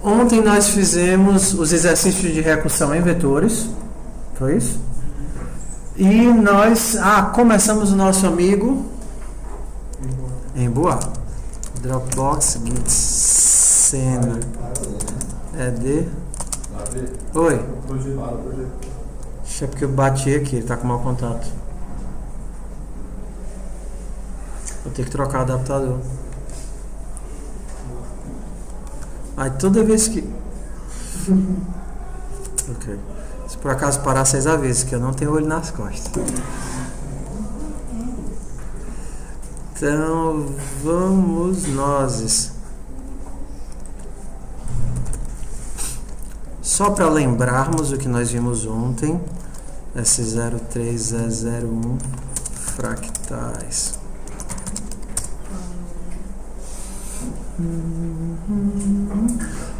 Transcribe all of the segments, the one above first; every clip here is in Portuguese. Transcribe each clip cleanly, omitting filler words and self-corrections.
Ontem nós fizemos os exercícios de recursão em vetores, foi isso? E nós começamos o nosso amigo Emboar. Dropbox, Git, Cena, ED. Oi. Acho que é porque eu bati aqui, ele tá com mau contato. Vou ter que trocar o adaptador. Aí toda vez que... Ok. Se por acaso parar 6 vezes, que eu não tenho olho nas costas. Então, vamos nós. Só para lembrarmos o que nós vimos ontem. S03001 fractais.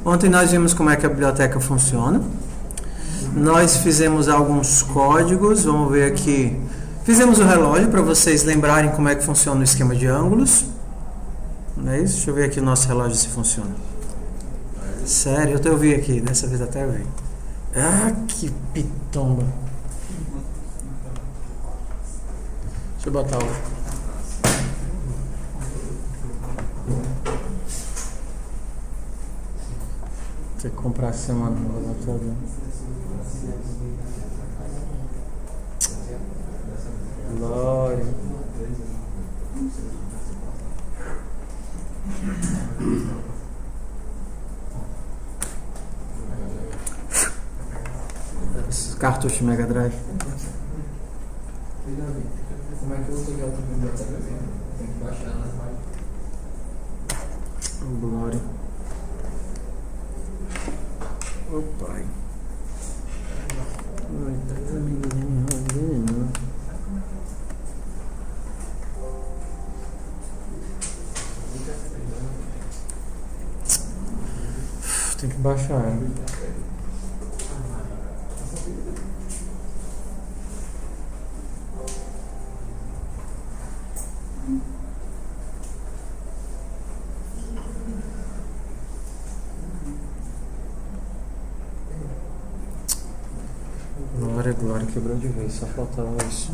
Ontem nós vimos como é que a biblioteca funciona. Nós fizemos alguns códigos. Vamos ver aqui. Fizemos o relógio para vocês lembrarem como é que funciona o esquema de ângulos. Não é isso? Deixa eu ver aqui o nosso relógio se funciona. Sério, eu vi aqui. Dessa vez até eu vi. Ah, que pitomba. Deixa eu botar o... Tem que comprar essa semana no adaptador. Glória. Esses cartuchos Mega Drive. Como é que eu vou pegar outra biblioteca? Tem que baixar nas páginas. Glória. Ô pai. Tem que baixar. Glória, quebrou de vez, só faltava isso.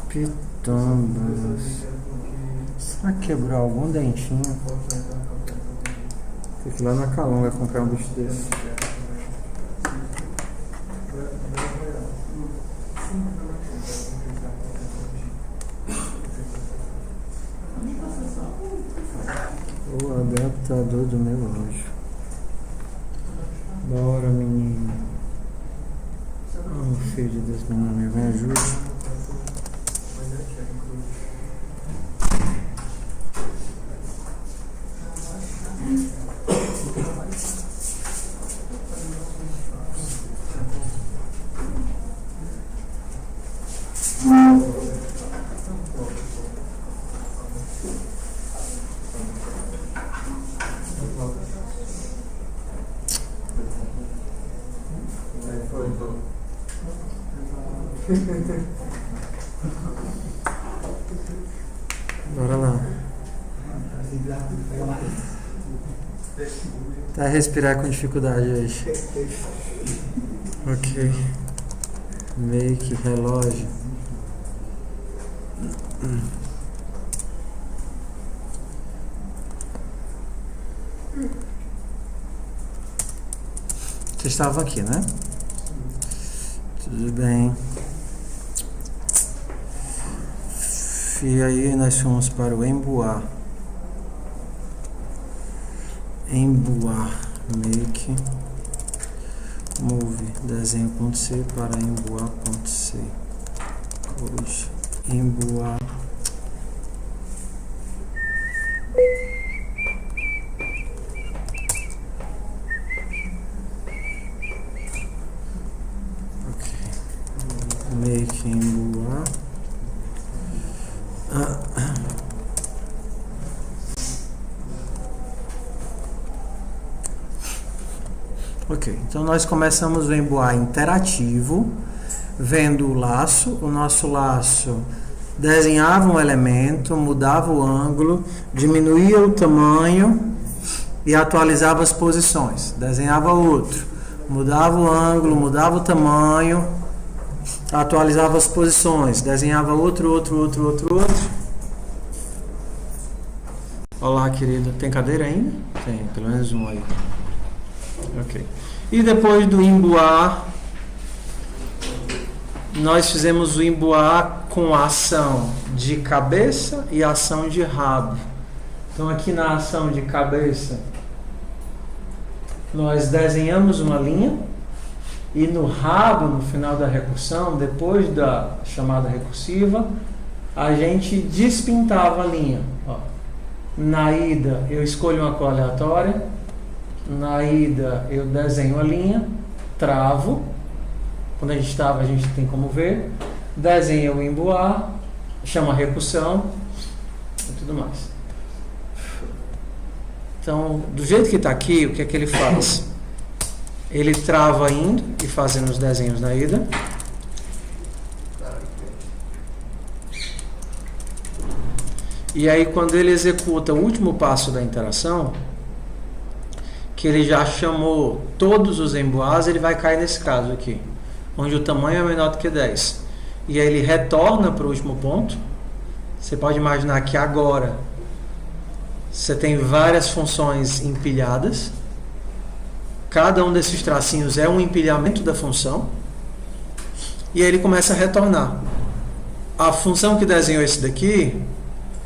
Pitambas. Será que quebrou algum dentinho? Tem que ir lá na Calunga comprar um bicho desse. O adaptador do meu anjo. Bora, menino. Oh, filho de Deus, meu nome, me ajude. Bora lá. Tá a respirar com dificuldade hoje. Ok. Make relógio. Vocês estavam aqui, né? Tudo bem. E aí nós fomos para o Emboar. Emboar. Make. Move. Desenho.c para emboar.c. Hoje, emboar. Make emboar. Ok, então nós começamos o emboar interativo, vendo o laço. O nosso laço desenhava um elemento, mudava o ângulo, diminuía o tamanho e atualizava as posições. Desenhava outro, mudava o ângulo, mudava o tamanho, atualizava as posições, desenhava outro. Olá, querido. Tem cadeira ainda? Tem, pelo menos um aí. Ok. E depois do emboar, nós fizemos o emboar com a ação de cabeça e a ação de rabo. Então, aqui na ação de cabeça, nós desenhamos uma linha. E no rabo, no final da recursão, depois da chamada recursiva, a gente despintava a linha. Ó. Na ida, eu escolho uma cor aleatória. Na ida, eu desenho a linha, travo. Quando a gente trava, a gente tem como ver. Desenho o emboar, chama recursão e tudo mais. Então, do jeito que está aqui, o que é que ele faz? Ele trava indo e fazendo os desenhos na ida. E aí, quando ele executa o último passo da interação, que ele já chamou todos os emboás, ele vai cair nesse caso aqui, onde o tamanho é menor do que 10. E aí ele retorna para o último ponto. Você pode imaginar que agora você tem várias funções empilhadas. Cada um desses tracinhos é um empilhamento da função. E aí ele começa a retornar. A função que desenhou esse daqui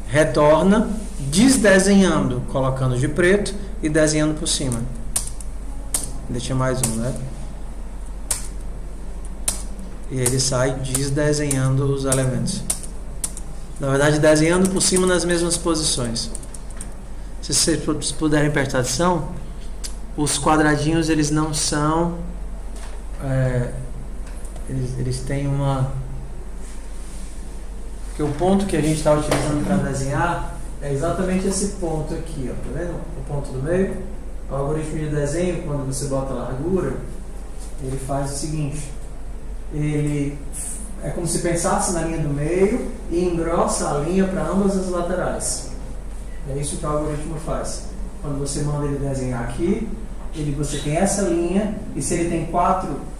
retorna desdesenhando, colocando de preto e desenhando por cima. Ainda tinha mais um, né? E ele sai desdesenhando os elementos. Na verdade, desenhando por cima nas mesmas posições. Se vocês puderem prestar atenção, os quadradinhos, eles não são... Eles têm uma... Porque o ponto que a gente está utilizando para desenhar é exatamente esse ponto aqui, ó, tá vendo? O ponto do meio. O algoritmo de desenho, quando você bota a largura, ele faz o seguinte: ele é como se pensasse na linha do meio e engrossa a linha para ambas as laterais. É isso que o algoritmo faz. Quando você manda ele desenhar aqui, você tem essa linha, e se ele tem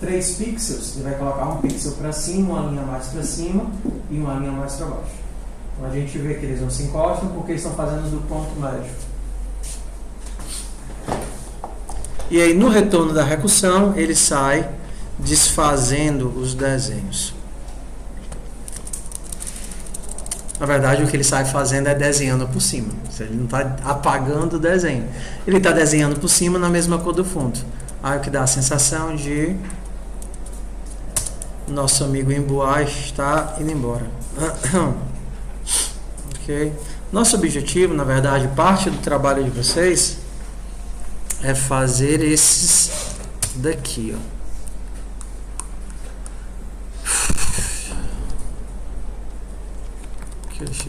3 pixels, ele vai colocar um pixel para cima, uma linha mais para cima e uma linha mais para baixo. Então a gente vê que eles não se encostam porque eles estão fazendo do ponto médio. E aí no retorno da recursão, ele sai desfazendo os desenhos. Na verdade, o que ele sai fazendo é desenhando por cima. Ele não está apagando o desenho. Ele está desenhando por cima na mesma cor do fundo. Aí o que dá a sensação de nosso amigo emboar está indo embora. Ok? Nosso objetivo, na verdade, parte do trabalho de vocês é fazer esses daqui, ó.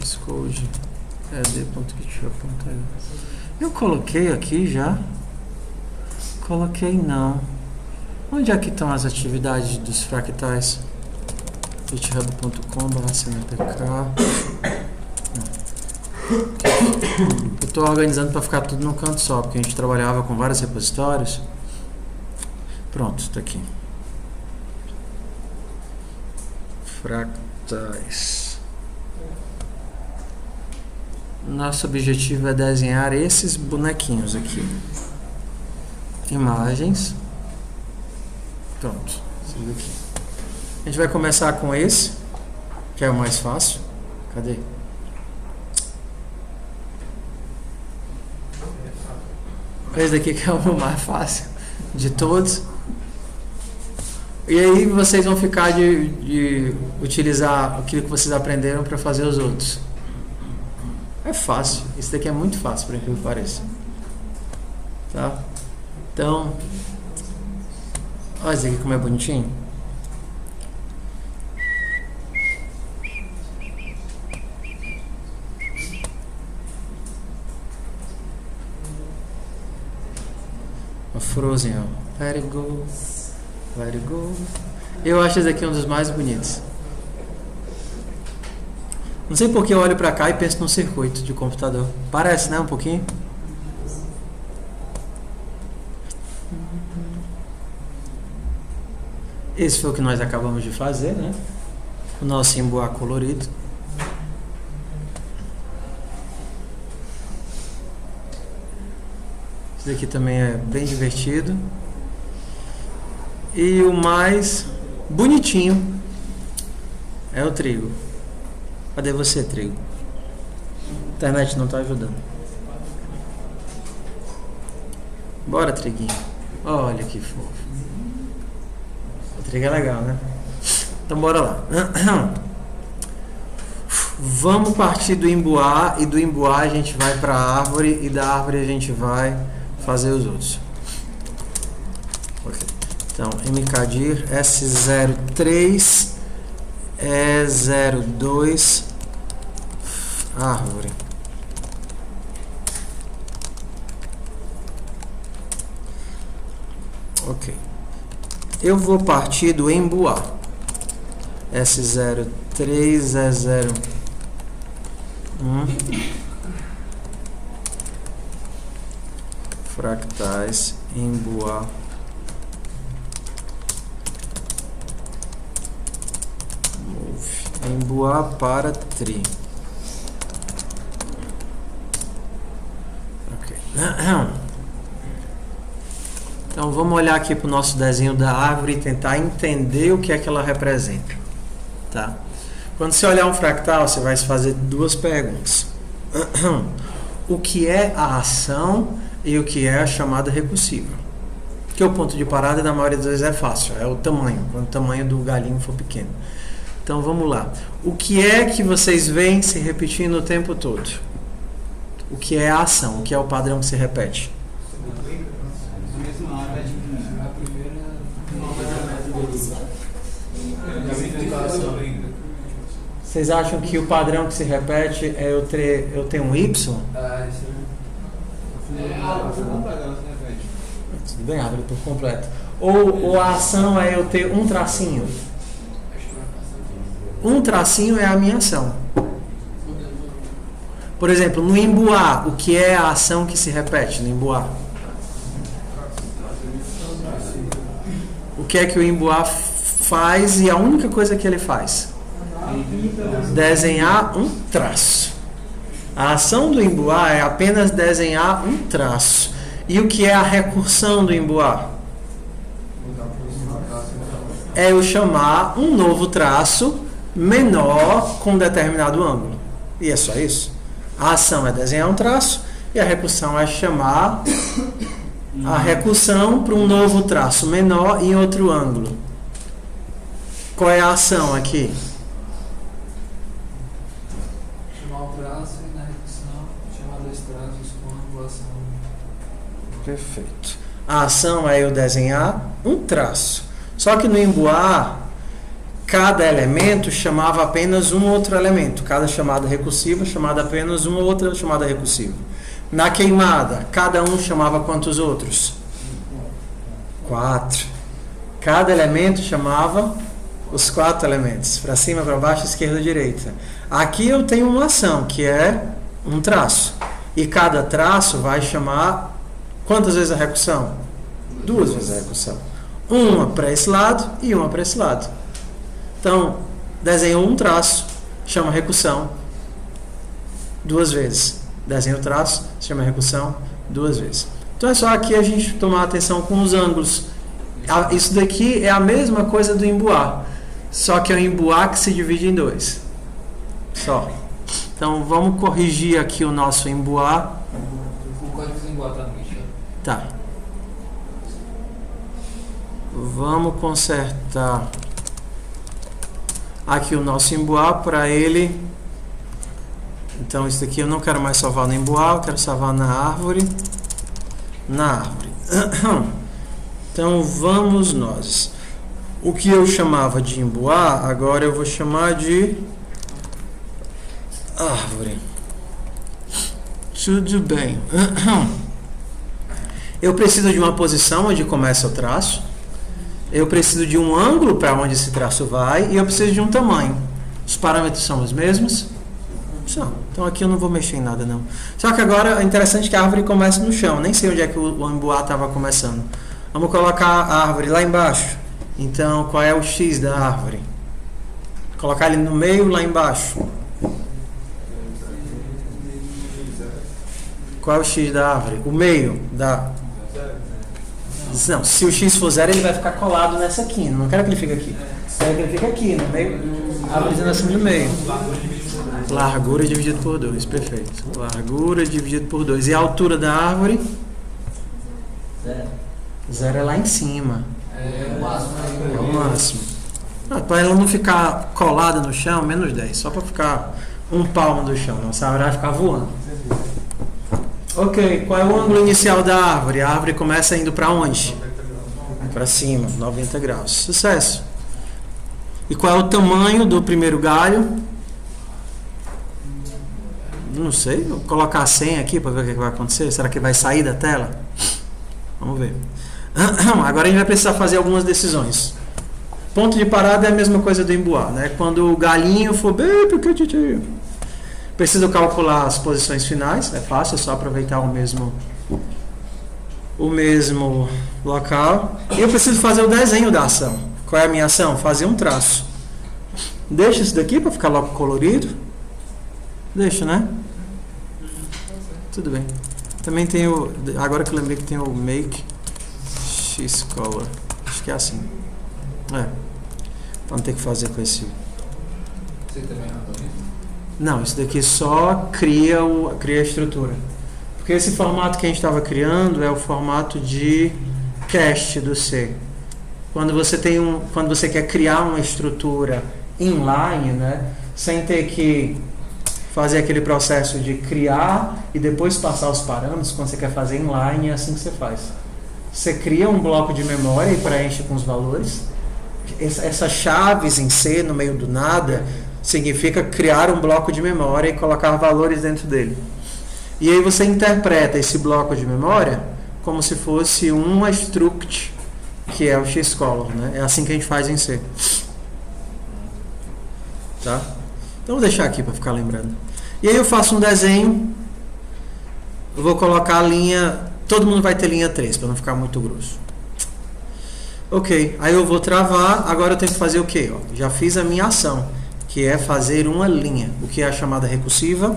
Xcode ed.github.io. Eu coloquei aqui já? Coloquei não. Onde é que estão as atividades dos fractais? github.com/cmpk. Eu estou organizando para ficar tudo num canto só, porque a gente trabalhava com vários repositórios. Pronto, está aqui. Fractais. Nosso objetivo é desenhar esses bonequinhos aqui. Imagens. Pronto. Esse daqui. A gente vai começar com esse, que é o mais fácil. Cadê? Esse daqui que é o mais fácil de todos. E aí vocês vão ficar de utilizar aquilo que vocês aprenderam para fazer os outros. É fácil. Isso daqui é muito fácil, por incrível que pareça. Tá? Então, olha isso aqui como é bonitinho. A Frozen, ó. Let it go. Let it go. Eu acho esse aqui um dos mais bonitos. Não sei porque eu olho pra cá e penso num circuito de computador. Parece, né? Um pouquinho. Esse foi o que nós acabamos de fazer, né? O nosso emboá colorido. Esse daqui também é bem divertido. E o mais bonitinho é o trigo. Cadê você, trigo? A internet não está ajudando. Bora, triguinho. Olha que fofo. O trigo é legal, né? Então bora lá. Vamos partir do emboá, e do emboá a gente vai para a árvore, e da árvore a gente vai fazer os outros. Ok. Então, mkdir S03 E02 árvore. Ok. Eu vou partir do emboá. S03 E01 fractais emboá emboá para tri. Ok. Então vamos olhar aqui para o nosso desenho da árvore e tentar entender o que é que ela representa. Tá? Quando você olhar um fractal, você vai se fazer duas perguntas. O que é a ação e o que é a chamada recursiva? Porque o ponto de parada, na maioria das vezes, é fácil. É o tamanho, quando o tamanho do galinho for pequeno. Então vamos lá. O que é que vocês veem se repetindo o tempo todo? O que é a ação? O que é o padrão que se repete? Vocês acham que o padrão que se repete é eu ter um Y? Tudo bem, abre por completo. Ou a ação é eu ter um tracinho? Um tracinho é a minha ação. Por exemplo, no emboá, o que é a ação que se repete no emboá? O que é que o emboá faz e a única coisa que ele faz? Desenhar um traço. A ação do emboá é apenas desenhar um traço. E o que é a recursão do emboá? É eu chamar um novo traço menor com um determinado ângulo. E é só isso. A ação é desenhar um traço e a recursão é chamar a recursão para um novo traço menor em outro ângulo. Qual é a ação aqui? Chamar o traço e na recursão chamar dois traços com angulação. Perfeito. A ação é eu desenhar um traço. Só que no emboá, cada elemento chamava apenas um outro elemento. Cada chamada recursiva chamava apenas uma outra chamada recursiva. Na queimada, cada um chamava quantos outros? 4. Cada elemento chamava os 4 elementos. Para cima, para baixo, esquerda, direita. Aqui eu tenho uma ação, que é um traço. E cada traço vai chamar quantas vezes a recursão? 2 vezes a recursão. Uma para esse lado e uma para esse lado. Então, desenhou um traço, chama recursão 2 vezes. Desenha o traço, chama recursão 2 vezes. Então é só aqui a gente tomar atenção com os ângulos. Isso daqui é a mesma coisa do emboá, só que é um emboá que se divide em 2. Só. Então vamos corrigir aqui o nosso emboá. O código do emboá está no lixo. Tá. Vamos consertar aqui o nosso emboar para ele. Então isso daqui eu não quero mais salvar no emboar, eu quero salvar na árvore. Então vamos nós. O que eu chamava de emboar, agora eu vou chamar de árvore. Tudo bem. Eu preciso de uma posição onde começa o traço. Eu preciso de um ângulo para onde esse traço vai. E eu preciso de um tamanho. Os parâmetros são os mesmos? São. Então aqui eu não vou mexer em nada não. Só que agora é interessante que a árvore começa no chão. Nem sei onde é que o emboar estava começando. Vamos colocar a árvore lá embaixo. Então qual é o X da árvore? Colocar ele no meio lá embaixo. Qual é o X da árvore? O meio da... Não, se o X for 0, ele vai ficar colado nessa aqui. Não quero que ele fique aqui. Quero que ele fique aqui, no meio. A árvore acima do meio. Largura dividido por 2. Perfeito. Largura dividido por 2. E a altura da árvore? 0 é lá em cima. É o máximo. É o máximo. Para ela não ficar colada no chão, menos 10. Só para ficar um palmo do chão. Não, essa árvore vai ficar voando. Ok, qual é o ângulo inicial da árvore? A árvore começa indo para onde? Para cima, 90 graus. Sucesso. E qual é o tamanho do primeiro galho? Não sei, vou colocar 100 aqui para ver o que vai acontecer. Será que vai sair da tela? Vamos ver. Agora a gente vai precisar fazer algumas decisões. Ponto de parada é a mesma coisa do emboar, né? Quando o galinho for bem pequenininho, preciso calcular as posições finais. É fácil, é só aproveitar o mesmo local. E eu preciso fazer o desenho da ação. Qual é a minha ação? Fazer um traço. Deixa isso daqui para ficar logo colorido. Deixa, né? Tudo bem. Também tem o... Agora que eu lembrei que tem o Make X Color. Acho que é assim. Para não ter que fazer com esse... Você também não. Não, isso daqui só cria a estrutura. Porque esse formato que a gente estava criando é o formato de cast do C. Quando você quer criar uma estrutura inline, né, sem ter que fazer aquele processo de criar e depois passar os parâmetros, quando você quer fazer inline, é assim que você faz. Você cria um bloco de memória e preenche com os valores. Essas chaves em C, no meio do nada, significa criar um bloco de memória e colocar valores dentro dele. E aí você interpreta esse bloco de memória como se fosse uma struct, que é o xcolor, né? É assim que a gente faz em C. Tá? Então vou deixar aqui para ficar lembrando. E aí eu faço um desenho. Eu vou colocar a linha... Todo mundo vai ter linha 3, para não ficar muito grosso. Ok, aí eu vou travar. Agora eu tenho que fazer o quê? Ó, já fiz a minha ação, que é fazer uma linha. O que é a chamada recursiva?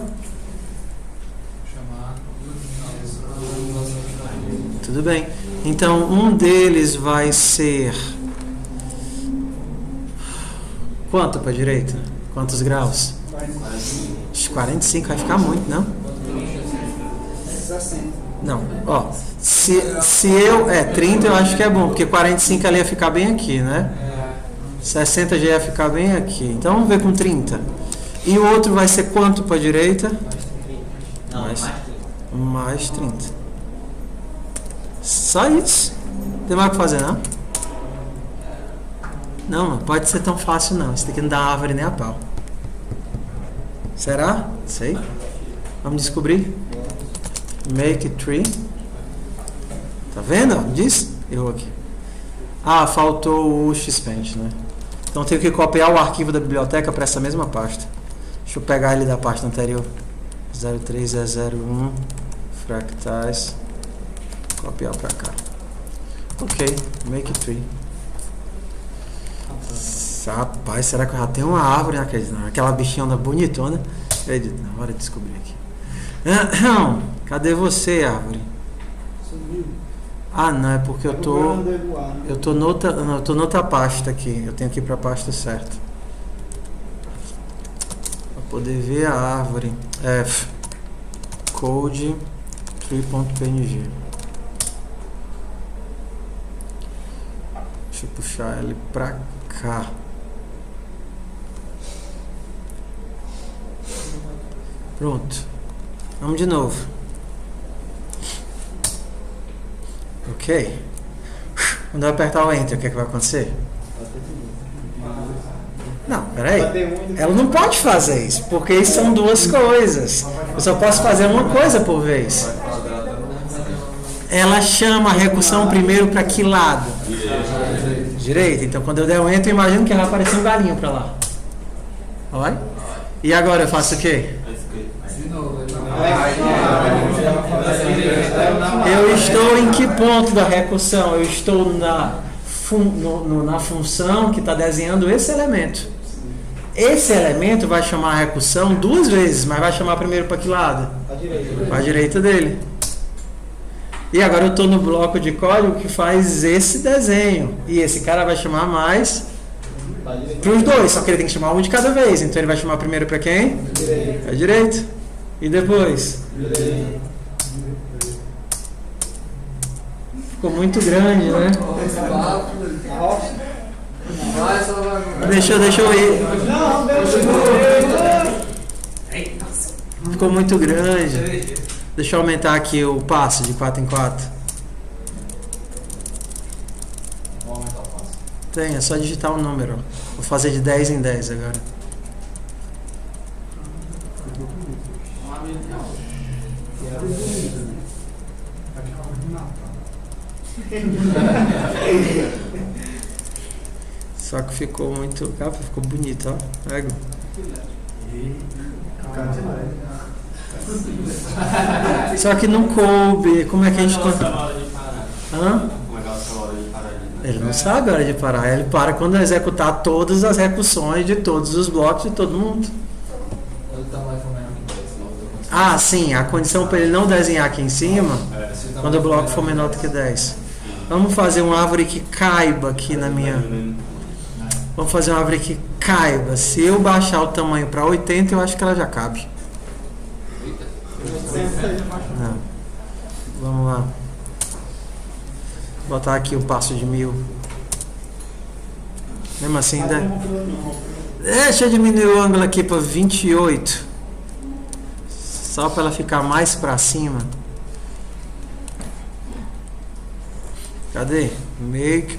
Tudo bem. Então, um deles vai ser... Quanto para a direita? Quantos graus? 45, vai ficar muito, não? Não, ó. Se eu... 30 eu acho que é bom, porque 45 ali ia ficar bem aqui, né? 60 já ia ficar bem aqui. Então vamos ver com 30. E o outro vai ser quanto para a direita? Mais 30. Só isso. Não tem mais o que fazer, não? Não pode ser tão fácil, não. Isso daqui não dá árvore nem a pau. Será? Sei. Vamos descobrir. Make tree. Tá vendo? Diz? Errou aqui. Faltou o Xpaint, né? Então eu tenho que copiar o arquivo da biblioteca para essa mesma pasta. Deixa eu pegar ele da pasta anterior. 03001 fractais. Copiar para cá. Ok, make tree. Rapaz, será que eu já tenho uma árvore naquela bichinha bonitona? Na hora de descobrir aqui. Cadê você, árvore? Sumiu. Não, é porque eu tô noutra pasta aqui. Eu tenho que ir para a pasta certa. Para poder ver a árvore. Code tree.png. puxar ele pra cá. Pronto. Vamos de novo. Ok. Quando eu apertar o Enter, o que é que vai acontecer? Não, peraí. Ela não pode fazer isso, porque isso são duas coisas. Eu só posso fazer uma coisa por vez. Ela chama a recursão primeiro para que lado? Direita. Então, quando eu der o Enter, imagino que vai aparecer um galinho para lá. Olha. E agora eu faço o quê? Eu estou em que ponto da recursão? Eu estou na função que está desenhando esse elemento. Esse elemento vai chamar a recursão duas vezes, mas vai chamar primeiro para que lado? Para a direita dele. E agora eu estou no bloco de código que faz esse desenho. E esse cara vai chamar mais para os dois, só que ele tem que chamar um de cada vez. Então ele vai chamar primeiro para quem? Para a direita. E depois? Ficou muito grande, né? Deixa eu ir. Ficou muito grande. Deixa eu aumentar aqui o passo de 4 em 4. Vou aumentar o passo. Tem, é só digitar um número. Vou fazer de 10 em 10 agora. Só que ficou muito... Ah, ficou bonito, ó. Pega. Só que não coube. Como é que a gente... Hã? Ele não sabe a hora de parar. Ele para quando executar todas as recursões de todos os blocos de todo mundo. Ah, sim. A condição para ele não desenhar aqui em cima, quando o bloco for menor do que 10. Vamos fazer uma árvore que caiba aqui na minha... Vamos fazer uma árvore que caiba. Se eu baixar o tamanho para 80, eu acho que ela já cabe. Não. Vamos lá. Vou botar aqui o passo de 1000. Mesmo assim, deixa eu diminuir o ângulo aqui para 28. Só para ela ficar mais para cima. Cadê? Make.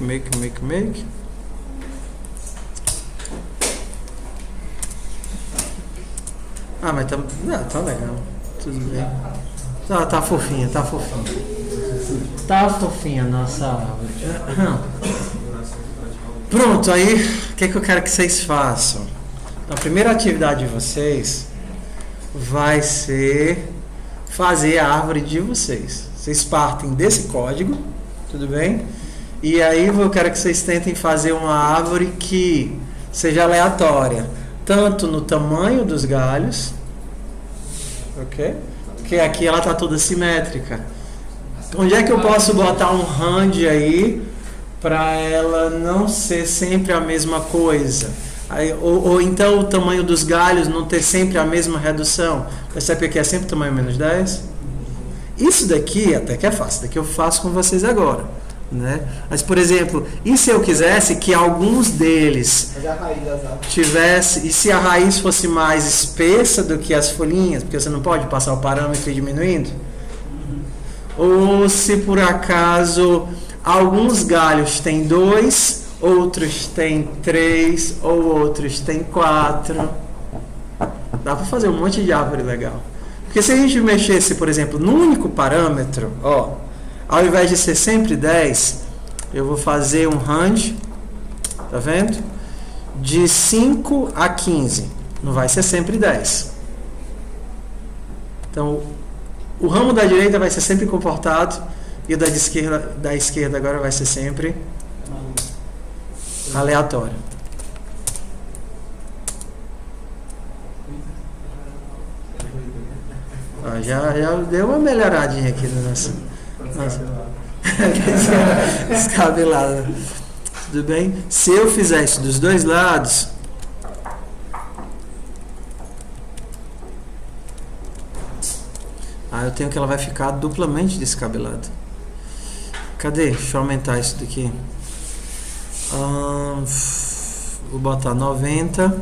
Ah, mas tá legal. Tudo bem. Tá fofinha. Tá fofinha a nossa árvore. Pronto, aí o que eu quero que vocês façam? Então, a primeira atividade de vocês vai ser fazer a árvore de vocês. Vocês partem desse código, tudo bem? E aí eu quero que vocês tentem fazer uma árvore que seja aleatória, tanto no tamanho dos galhos, ok? Porque aqui ela está toda simétrica. Onde é que eu posso botar um hand aí para ela não ser sempre a mesma coisa? Aí, ou então o tamanho dos galhos não ter sempre a mesma redução. Percebe que é sempre tamanho menos 10? Isso daqui até que é fácil, isso daqui eu faço com vocês agora, né? Mas, por exemplo, e se eu quisesse que alguns deles tivesse, e se a raiz fosse mais espessa do que as folhinhas, porque você não pode passar o parâmetro e ir diminuindo? Ou se por acaso alguns galhos têm 2, outros têm 3, ou outros têm 4. Dá para fazer um monte de árvore legal. Porque se a gente mexesse, por exemplo, num único parâmetro, ó, ao invés de ser sempre 10, eu vou fazer um range, tá vendo? De 5 a 15. Não vai ser sempre 10. Então, o ramo da direita vai ser sempre comportado e o da esquerda agora vai ser sempre aleatório. Ó, já deu uma melhoradinha aqui no nosso descabelado. Tudo bem? Se eu fizer isso dos dois lados, eu tenho que ela vai ficar duplamente descabelada. Cadê? Deixa eu aumentar isso daqui. Vou botar 90.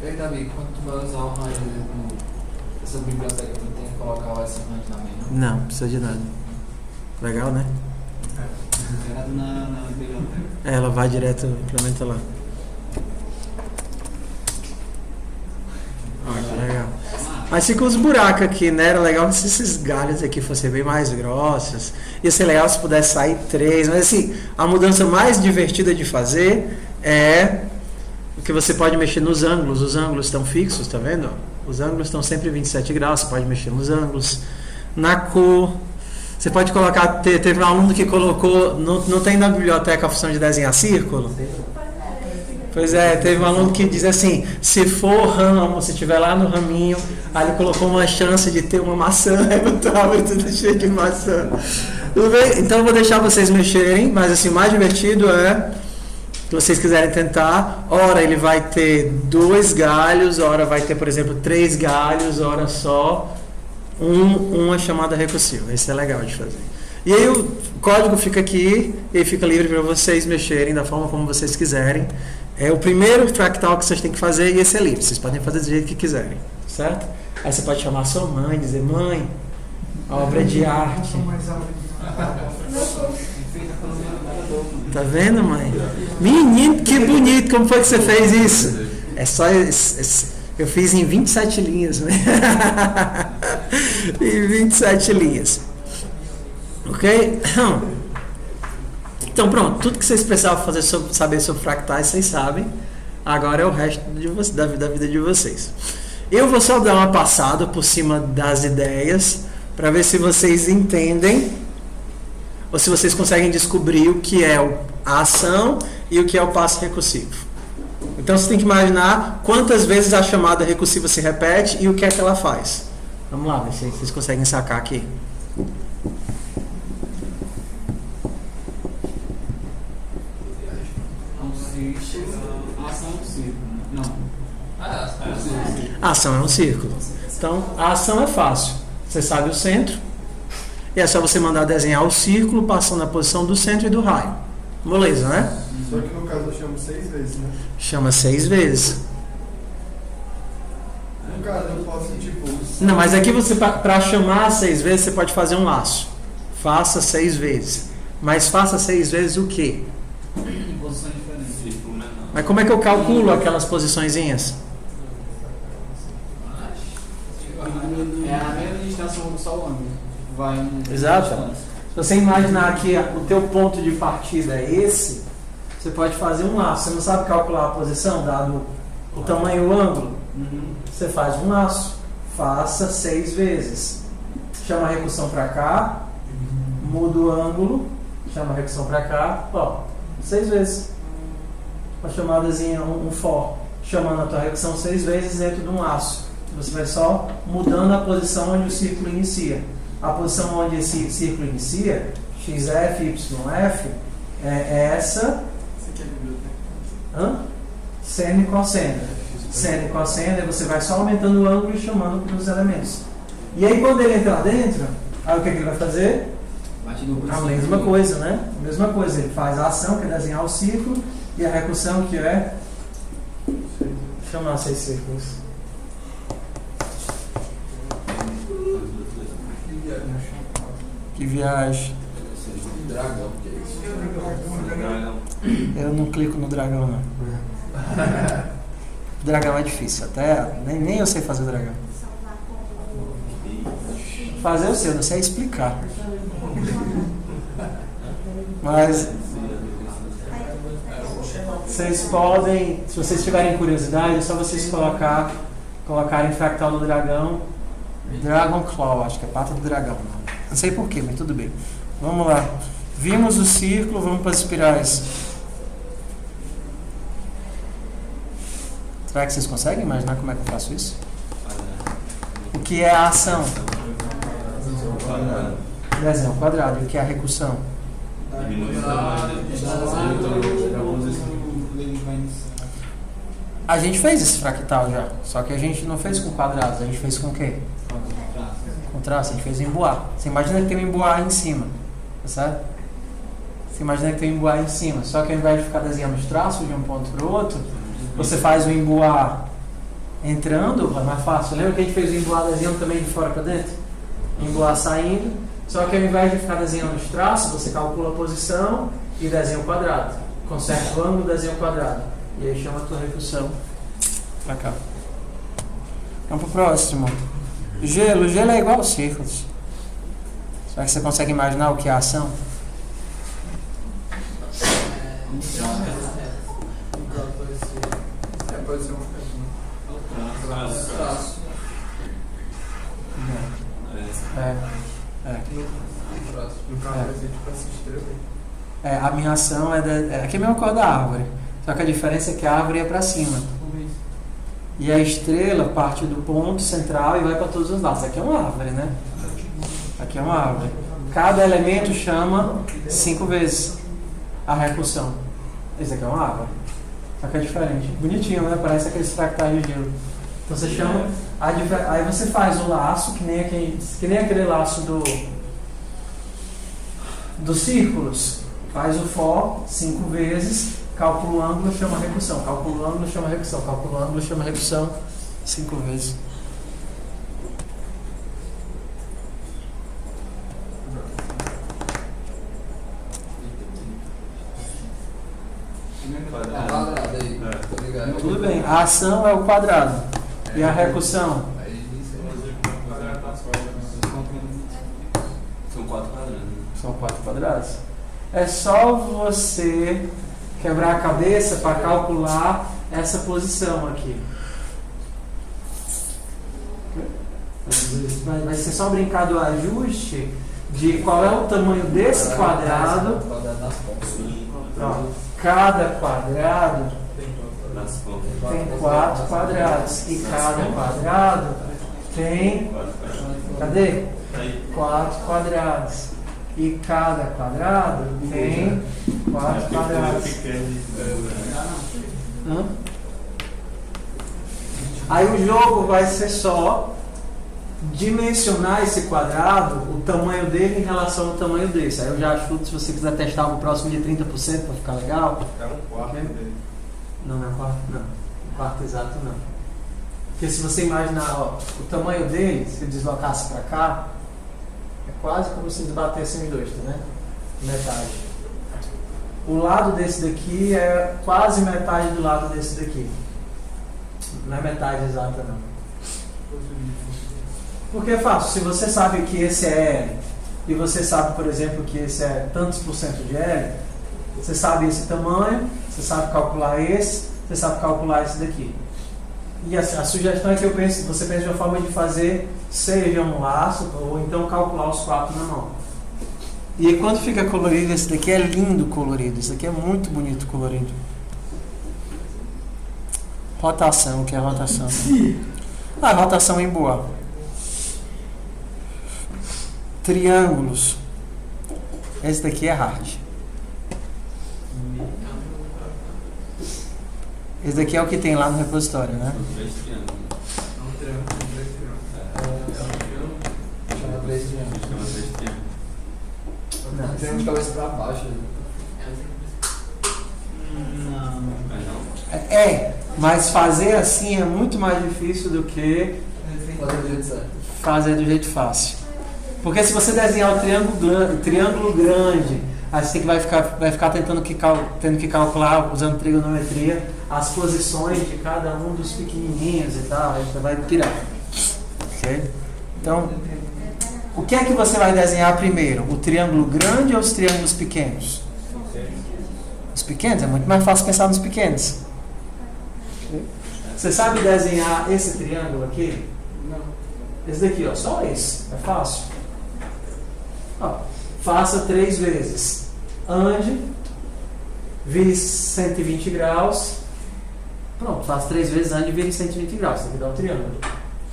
E aí, Davi, quando tu vai usar o range, essa biblioteca, tu tem que colocar o S-range na mesma? Não, precisa de nada. Legal, né? Direto na biblioteca. Ela vai direto, implementa lá. Que legal. Mas fica uns buracos aqui, né? Era legal se esses galhos aqui fossem bem mais grossos. Ia ser legal se pudesse sair 3. Mas assim, a mudança mais divertida de fazer é que você pode mexer nos ângulos. Os ângulos estão fixos, tá vendo? Os ângulos estão sempre 27 graus, você pode mexer nos ângulos. Na cor, você pode colocar... Teve um aluno que colocou... Não tem na biblioteca a função de desenhar círculo? Pois é, teve um aluno que diz assim, se for ramo, se estiver lá no raminho, aí ele colocou uma chance de ter uma maçã, aí botou a árvore tudo cheio de maçã. Tudo bem? Então eu vou deixar vocês mexerem, mas assim, o mais divertido é, se vocês quiserem tentar, ora ele vai ter 2 galhos, ora vai ter, por exemplo, 3 galhos, ora só uma chamada recursiva. Isso é legal de fazer. E aí o código fica aqui e fica livre para vocês mexerem da forma como vocês quiserem. É o primeiro fractal que vocês têm que fazer e esse é livre. Vocês podem fazer do jeito que quiserem, certo? Aí você pode chamar a sua mãe, dizer, mãe, obra de arte. Tá vendo, mãe? Menino, que bonito, como foi que você fez isso? É só... Eu fiz em 27 linhas, né? Em 27 linhas. Ok? Então pronto, tudo que vocês precisavam saber sobre fractais, vocês sabem. Agora é o resto da vida de vocês. Eu vou só dar uma passada por cima das ideias, para ver se vocês entendem, ou se vocês conseguem descobrir o que é a ação e o que é o passo recursivo. Então você tem que imaginar quantas vezes a chamada recursiva se repete e o que é que ela faz. Vamos lá, ver se vocês conseguem sacar aqui. A ação é um círculo. Então, a ação é fácil. Você sabe o centro. E é só você mandar desenhar o círculo passando a posição do centro e do raio. Beleza, né? Só que no caso eu chamo 6 vezes, né? Chama 6 vezes. No caso eu posso, tipo... Não, mas aqui você, para chamar 6 vezes, você pode fazer um laço. Faça 6 vezes. Mas faça 6 vezes o quê? Em posições diferentes. Mas como é que eu calculo aquelas posiçõezinhas? É a mesma distância do Sol ângulo. Vai. Exato. Se você imaginar que o teu ponto de partida é esse, você pode fazer um laço. Você não sabe calcular a posição, dado o tamanho e o ângulo? Você faz um laço. Faça 6 vezes. Chama a recursão para cá, muda o ângulo, chama a recursão para cá, ó, 6 vezes. Uma chamadazinha, um for, chamando a tua recursão 6 vezes dentro de um laço. Você vai só mudando a posição onde o círculo inicia. A posição onde esse círculo inicia, XF, YF, é essa. Seno e cosseno. Seno e cosseno, aí você vai só aumentando o ângulo e chamando para os elementos. E aí quando ele entrar dentro, aí o que ele vai fazer? A mesma coisa, né? A mesma coisa. Ele faz a ação, que é desenhar o círculo, e a recursão, que é chamar 6 círculos. Que viagem. Dragão. Eu não clico no dragão, não. Dragão é difícil, até nem eu sei fazer dragão. Fazer eu sei, eu não sei explicar. Mas vocês podem, se vocês tiverem curiosidade, é só vocês colocarem fractal do dragão. Dragon Claw, acho que é pata do dragão. Não sei porquê, mas tudo bem. Vamos lá. Vimos o círculo, vamos para as espirais. Será que vocês conseguem imaginar como é que eu faço isso? O que é a ação? Desenho quadrado. E o que é a recursão? A gente fez esse fractal já, só que a gente não fez com quadrados, a gente fez com o quê? Com traço, a gente fez em bois. Você imagina que tem um bois em cima, tá certo? Você imagina que tem um embuá em cima, só que ao invés de ficar desenhando os traços de um ponto para o outro, você faz o embuá entrando, é mais fácil. Lembra que a gente fez o embuá desenhando também de fora para dentro? Embuá saindo, só que ao invés de ficar desenhando os traços, você calcula a posição e desenha o quadrado. Conserta o ângulo, desenha o quadrado. E aí chama a tua recursão para cá. Vamos pro próximo. Gelo. O gelo é igual aos círculos. Será que você consegue imaginar o que é a ação? Pode ser um traço. No caso, vai ser tipo essa estrela. A minha ação aqui é a mesma cor da árvore. Só que a diferença é que a árvore é para cima. E a estrela parte do ponto central e vai para todos os lados. Aqui é uma árvore, né? Aqui é uma árvore. Cada elemento chama 5 vezes a recursão. Esse aqui é uma árvore. Só que é diferente. Bonitinho, né? Parece aqueles fractais de gelo. Então você chama. Aí você faz o laço, que nem aquele laço dos círculos. Faz o for 5 vezes, calcula o ângulo, chama a recursão. Calcula o ângulo, chama a recursão. Calcula o ângulo, chama a recursão 5 vezes. Tudo bem, a ação é o quadrado. E a recursão? São 4 quadrados. São 4 quadrados. É só você quebrar a cabeça para calcular essa posição aqui. Vai ser só brincar do ajuste de qual é o tamanho desse quadrado. Ó, cada quadrado tem 4 quadrados. E cada quadrado tem... Cadê? 4 quadrados. E cada quadrado tem 4 quadrados. Aí o jogo vai ser só dimensionar esse quadrado, o tamanho dele em relação ao tamanho desse. Aí eu já chuto, se você quiser testar algo próximo de 30% para ficar legal. É um quarto dele. Não é um quarto, não. Um quarto exato não. Porque se você imaginar, ó, o tamanho dele, se ele deslocasse para cá, é quase como se eles batessem os dois, tá vendo? Metade. O lado desse daqui é quase metade do lado desse daqui. Não é metade exata, não. Porque é fácil. Se você sabe que esse é L, e você sabe, por exemplo, que esse é tantos por cento de L, você sabe esse tamanho, você sabe calcular esse, você sabe calcular esse daqui. E a sugestão é que você pense de uma forma de fazer, seja um laço, ou então calcular os 4 na mão. E aí, quando fica colorido, esse daqui é lindo colorido. Esse daqui é muito bonito colorido. Rotação, o que é rotação? Rotação em boa. Triângulos. Esse daqui é hard. Esse daqui é o que tem lá no repositório, né? Chama 3 triângulos. Não. Triângulo de cabeça pra baixo. Mas fazer assim é muito mais difícil do que Fazer do jeito certo. fazer do jeito fácil. Porque se você desenhar o triângulo grande, aí você vai ficar tendo que calcular, usando trigonometria, as posições de cada um dos pequenininhos e tal, aí você vai pirar. Ok? Então, o que é que você vai desenhar primeiro? O triângulo grande ou os triângulos pequenos? Os pequenos? É muito mais fácil pensar nos pequenos. Você sabe desenhar esse triângulo aqui? Não. Esse daqui, ó, só esse. É fácil. Ó, faça 3 vezes. Ande, vire 120 graus. Pronto, faça 3 vezes, ande e vire 120 graus. Tem que dar um triângulo.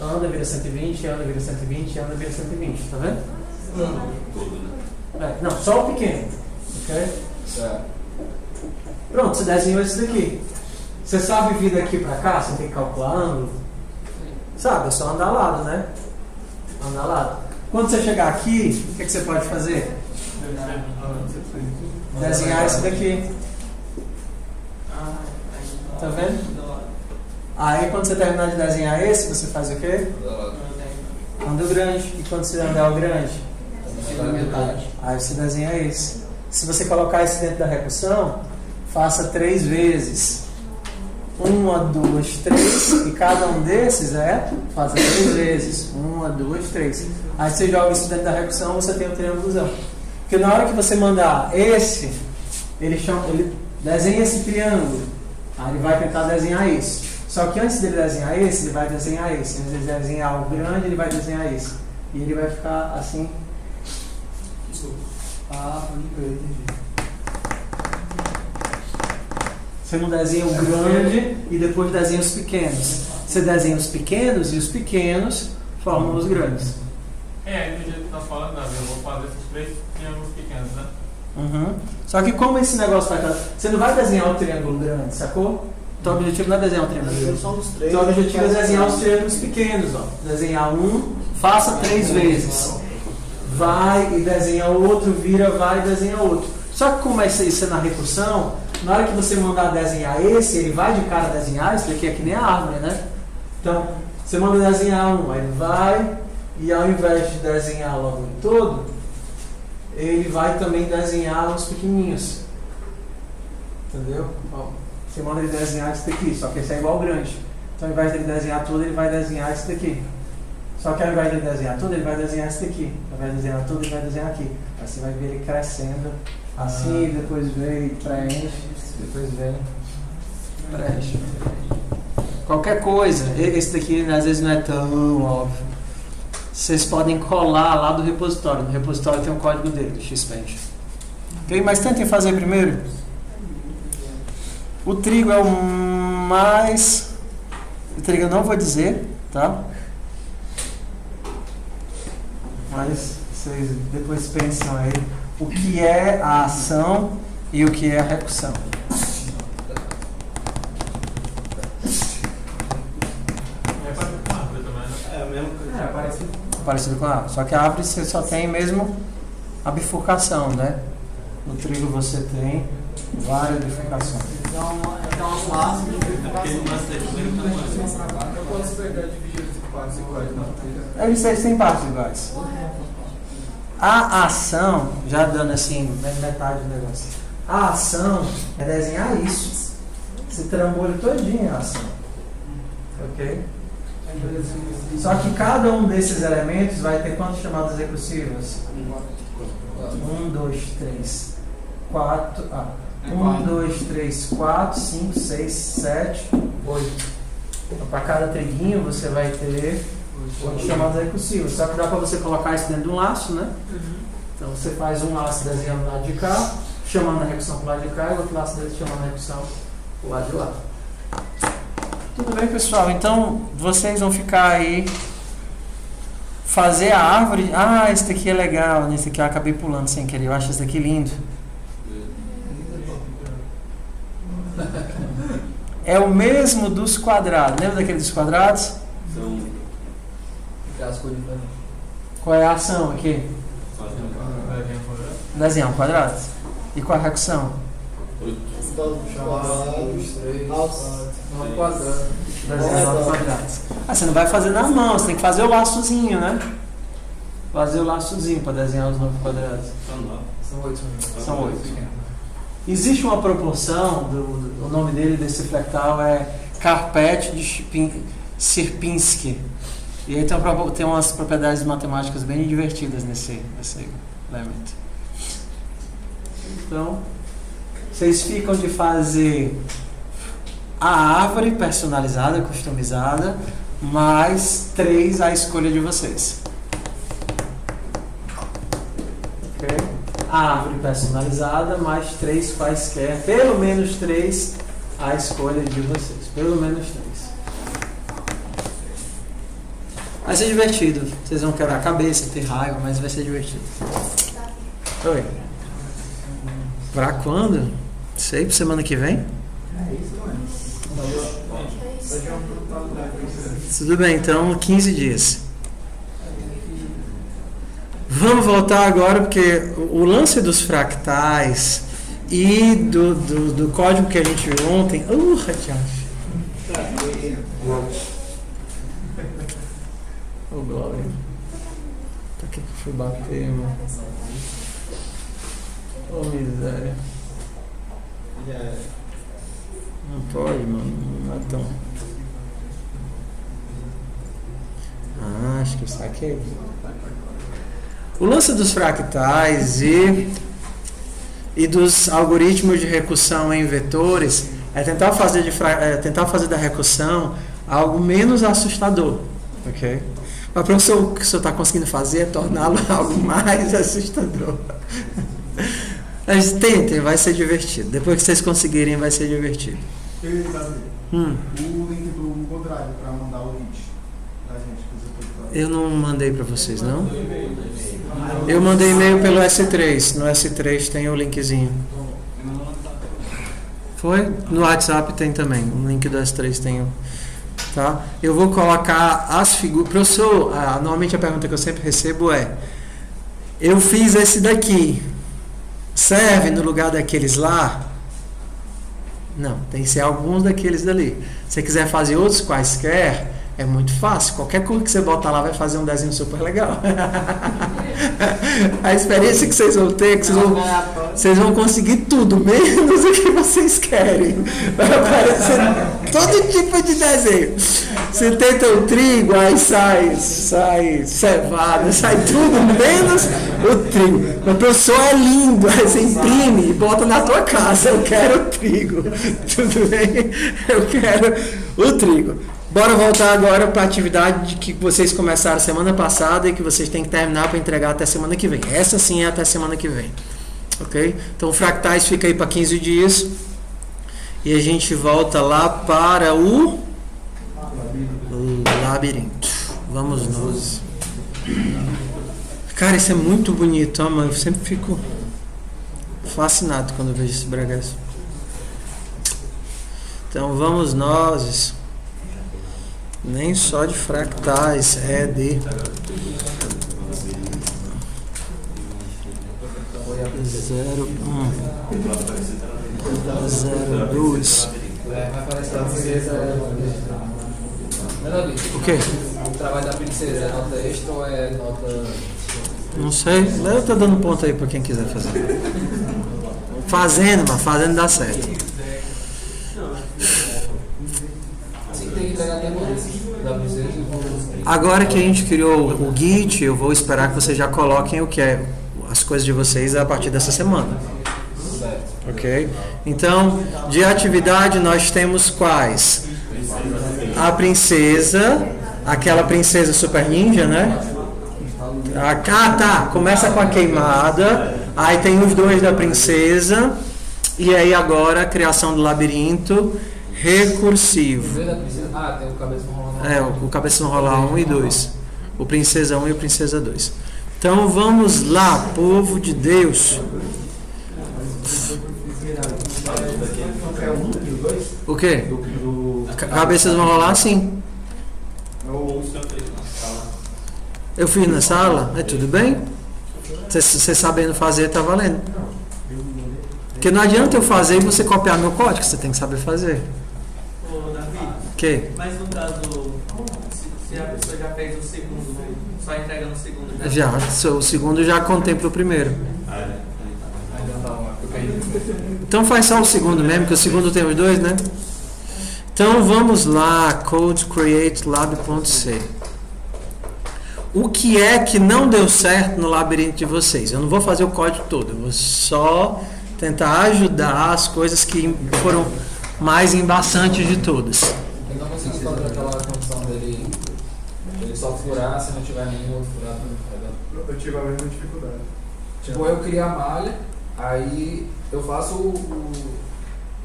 Anda, vira 120, anda, vira 120, anda, vira 120. Tá vendo? Não, só o pequeno. Ok? Certo. Pronto, você desenhou esse daqui. Você sabe vir daqui pra cá? Você tem que calcular ângulo? Sabe, é só andar lado, né? Andar lado. Quando você chegar aqui, o que você pode fazer? Desenhar isso daqui. Tá vendo? Aí quando você terminar de desenhar esse, você faz o quê? Anda o grande. E quando você andar o grande? Aí você desenha esse. Se você colocar esse dentro da recursão, faça 3 vezes. 1, 2, 3. E cada um desses faça 3 vezes. 1, 2, 3. Aí você joga isso dentro da recursão, você tem o triângulozão. Porque na hora que você mandar esse, ele desenha esse triângulo. Aí ele vai tentar desenhar esse. Só que antes dele desenhar esse, ele vai desenhar esse. Antes de desenhar o grande, ele vai desenhar esse. E ele vai ficar assim. Entendi. Você não desenha o grande e depois desenha os pequenos. Você desenha os pequenos e os pequenos formam os grandes. Do jeito que tá falando, eu vou fazer esses 3 triângulos pequenos, né? Uhum. Só que como esse negócio vai... Você não vai desenhar o triângulo grande, sacou? Então o objetivo não é desenhar o triângulo grande. Então o objetivo é desenhar os triângulos pequenos. Ó. Desenhar um, faça 3 vezes. Vai e desenha outro, vira, vai e desenha outro. Só que como isso é na recursão, na hora que você mandar desenhar esse, ele vai de cara desenhar, isso daqui é que nem a árvore, né? Então, você manda desenhar um, aí ele vai, e ao invés de desenhar logo em todo, ele vai também desenhar os pequenininhos. Entendeu? Ó, você manda ele desenhar esse daqui, só que esse é igual ao grande. Então, ao invés de ele desenhar tudo, ele vai desenhar esse daqui. Só que ao invés de ele desenhar tudo, ele vai desenhar esse daqui. Ao invés de desenhar tudo, ele vai desenhar aqui. Aí você vai ver ele crescendo assim, depois vem e preenche, depois vem preenche. Qualquer coisa, esse daqui às vezes não é tão óbvio. Vocês podem colar lá do repositório. No repositório tem o código dele, do Xpaint. Ok? Mas tentem fazer primeiro. O trigo é o mais... O trigo eu não vou dizer, tá? Mas vocês depois pensam aí o que é a ação e o que é a recursão. Parecido com a árvore. Só que a árvore você só tem mesmo a bifurcação, né? No trigo você tem várias bifurcações. Então as laços de eu posso pegar e dividir em partes iguais, não? Eles têm partes iguais. A ação, já dando assim, metade do negócio. A ação é desenhar isso. Esse trambolho todinho é a ação. Ok? Só que cada um desses elementos vai ter quantas chamadas recursivas? 1, 2, 3, 4. 1, 2, 3, 4, 5, 6, 7, 8. Então, para cada triguinho você vai ter 8 chamadas recursivas. Só que dá para você colocar isso dentro de um laço, né? Então você faz um laço desenhando do lado de cá, chamando a recursão para o lado de cá, e outro laço chamando a recursão para o lado de lá. Tudo bem, pessoal? Então vocês vão ficar aí, fazer a árvore. Ah, esse daqui é legal, esse daqui eu acabei pulando sem querer, eu acho esse daqui lindo. É o mesmo dos quadrados. Lembra daquele dos quadrados? Qual é a ação aqui? Desenhar um quadrado. E qual a recursão? Desenhar 9 quadrados. Você não vai fazer na mão, você tem que fazer o laçozinho, né? Fazer o laçozinho para desenhar os 9 quadrados. São 8. Existe uma proporção, o nome dele desse fractal é Carpete de Sierpinski. E aí tem umas propriedades matemáticas bem divertidas nesse elemento. Então, vocês ficam de fazer a árvore personalizada, customizada, mais 3 à escolha de vocês. Ok? A árvore personalizada, mais 3 quaisquer, pelo menos 3 à escolha de vocês. Pelo menos 3. Vai ser divertido. Vocês vão quebrar a cabeça, ter raiva, mas vai ser divertido. Oi. Pra quando? Sei, pra semana que vem? Tudo bem, então 15 dias. Vamos voltar agora, porque o lance dos fractais e do código que a gente viu ontem. Radiante. Ô, Glória. Tá aqui que eu fui bater, mano. Ô, miséria. Não pode, mano. Não é tão. Acho que eu saquei. O lance dos fractais e dos algoritmos de recursão em vetores é tentar fazer da recursão algo menos assustador, ok? Mas professor, o que o senhor está conseguindo fazer é torná-lo algo mais assustador. Mas tentem, vai ser divertido. Depois que vocês conseguirem, vai ser divertido. O link do Google Drive para mandar o link da gente. Eu não mandei para vocês, não? Eu mandei e-mail pelo S3. No S3 tem o linkzinho. Foi? No WhatsApp tem também. O link do S3 tem o... Tá? Eu vou colocar as figuras. Professor, normalmente a pergunta que eu sempre recebo é: eu fiz esse daqui, serve no lugar daqueles lá? Não, tem que ser alguns daqueles dali. Se você quiser fazer outros quaisquer, é muito fácil. Qualquer coisa que você botar lá vai fazer um desenho super legal. A experiência que vocês vão ter, que vocês vão conseguir tudo, menos o que vocês querem. Vai aparecer todo tipo de desenho. Você tenta o trigo, aí sai cevada, sai tudo, menos o trigo. O professor é lindo, aí você imprime e bota na tua casa. Eu quero o trigo. Tudo bem? Eu quero o trigo. Bora voltar agora para a atividade que vocês começaram semana passada e que vocês têm que terminar para entregar até semana que vem. Essa sim é até semana que vem. Ok? Então, fractais fica aí para 15 dias. E a gente volta lá para o labirinto. Vamos nós. Cara, isso é muito bonito, ó, mano. Eu sempre fico fascinado quando eu vejo esse bragaço. Então, vamos nós. Nem só de fractais, é de 0, 1, 0, 2. Vai aparecer a princesa. O quê? O trabalho da princesa é nota extra ou é nota. Não sei. Eu tô dando ponto aí para quem quiser fazer. Fazendo dá certo. Assim tem que entregar até mais. Da princesa. Agora que a gente criou o Git, eu vou esperar que vocês já coloquem o que é as coisas de vocês a partir dessa semana. Certo. Ok? Então, de atividade nós temos quais? A princesa, aquela princesa super ninja, né? Tá. Começa com a queimada, aí tem os dois da princesa, e aí agora a criação do labirinto recursivo. Tem o cabeça enrolando. O cabeça enrolar 1 e 2. O princesa 1 e o princesa 2. Então vamos lá, povo de Deus. O quê? Cabeças vão rolar sim. Eu fiz na sala? Tudo bem? Você sabendo fazer, tá valendo. Porque não adianta eu fazer e você copiar meu código, você tem que saber fazer. Ô, Davi, Que? mas no caso, se a pessoa já fez o segundo, só entrega no segundo? Já, o segundo já contempla o primeiro. Então faz só o segundo mesmo, que o segundo tem os dois, né? Então vamos lá, code create lab.c. O que é que não deu certo no labirinto de vocês? Eu não vou fazer o código todo, eu vou só tentar ajudar as coisas que foram mais embaçantes de todas. Eu não consigo fazer aquela condição dele só furar, se não tiver nenhum outro furado. Eu tive a mesma dificuldade. Tipo, eu crio a malha, aí eu faço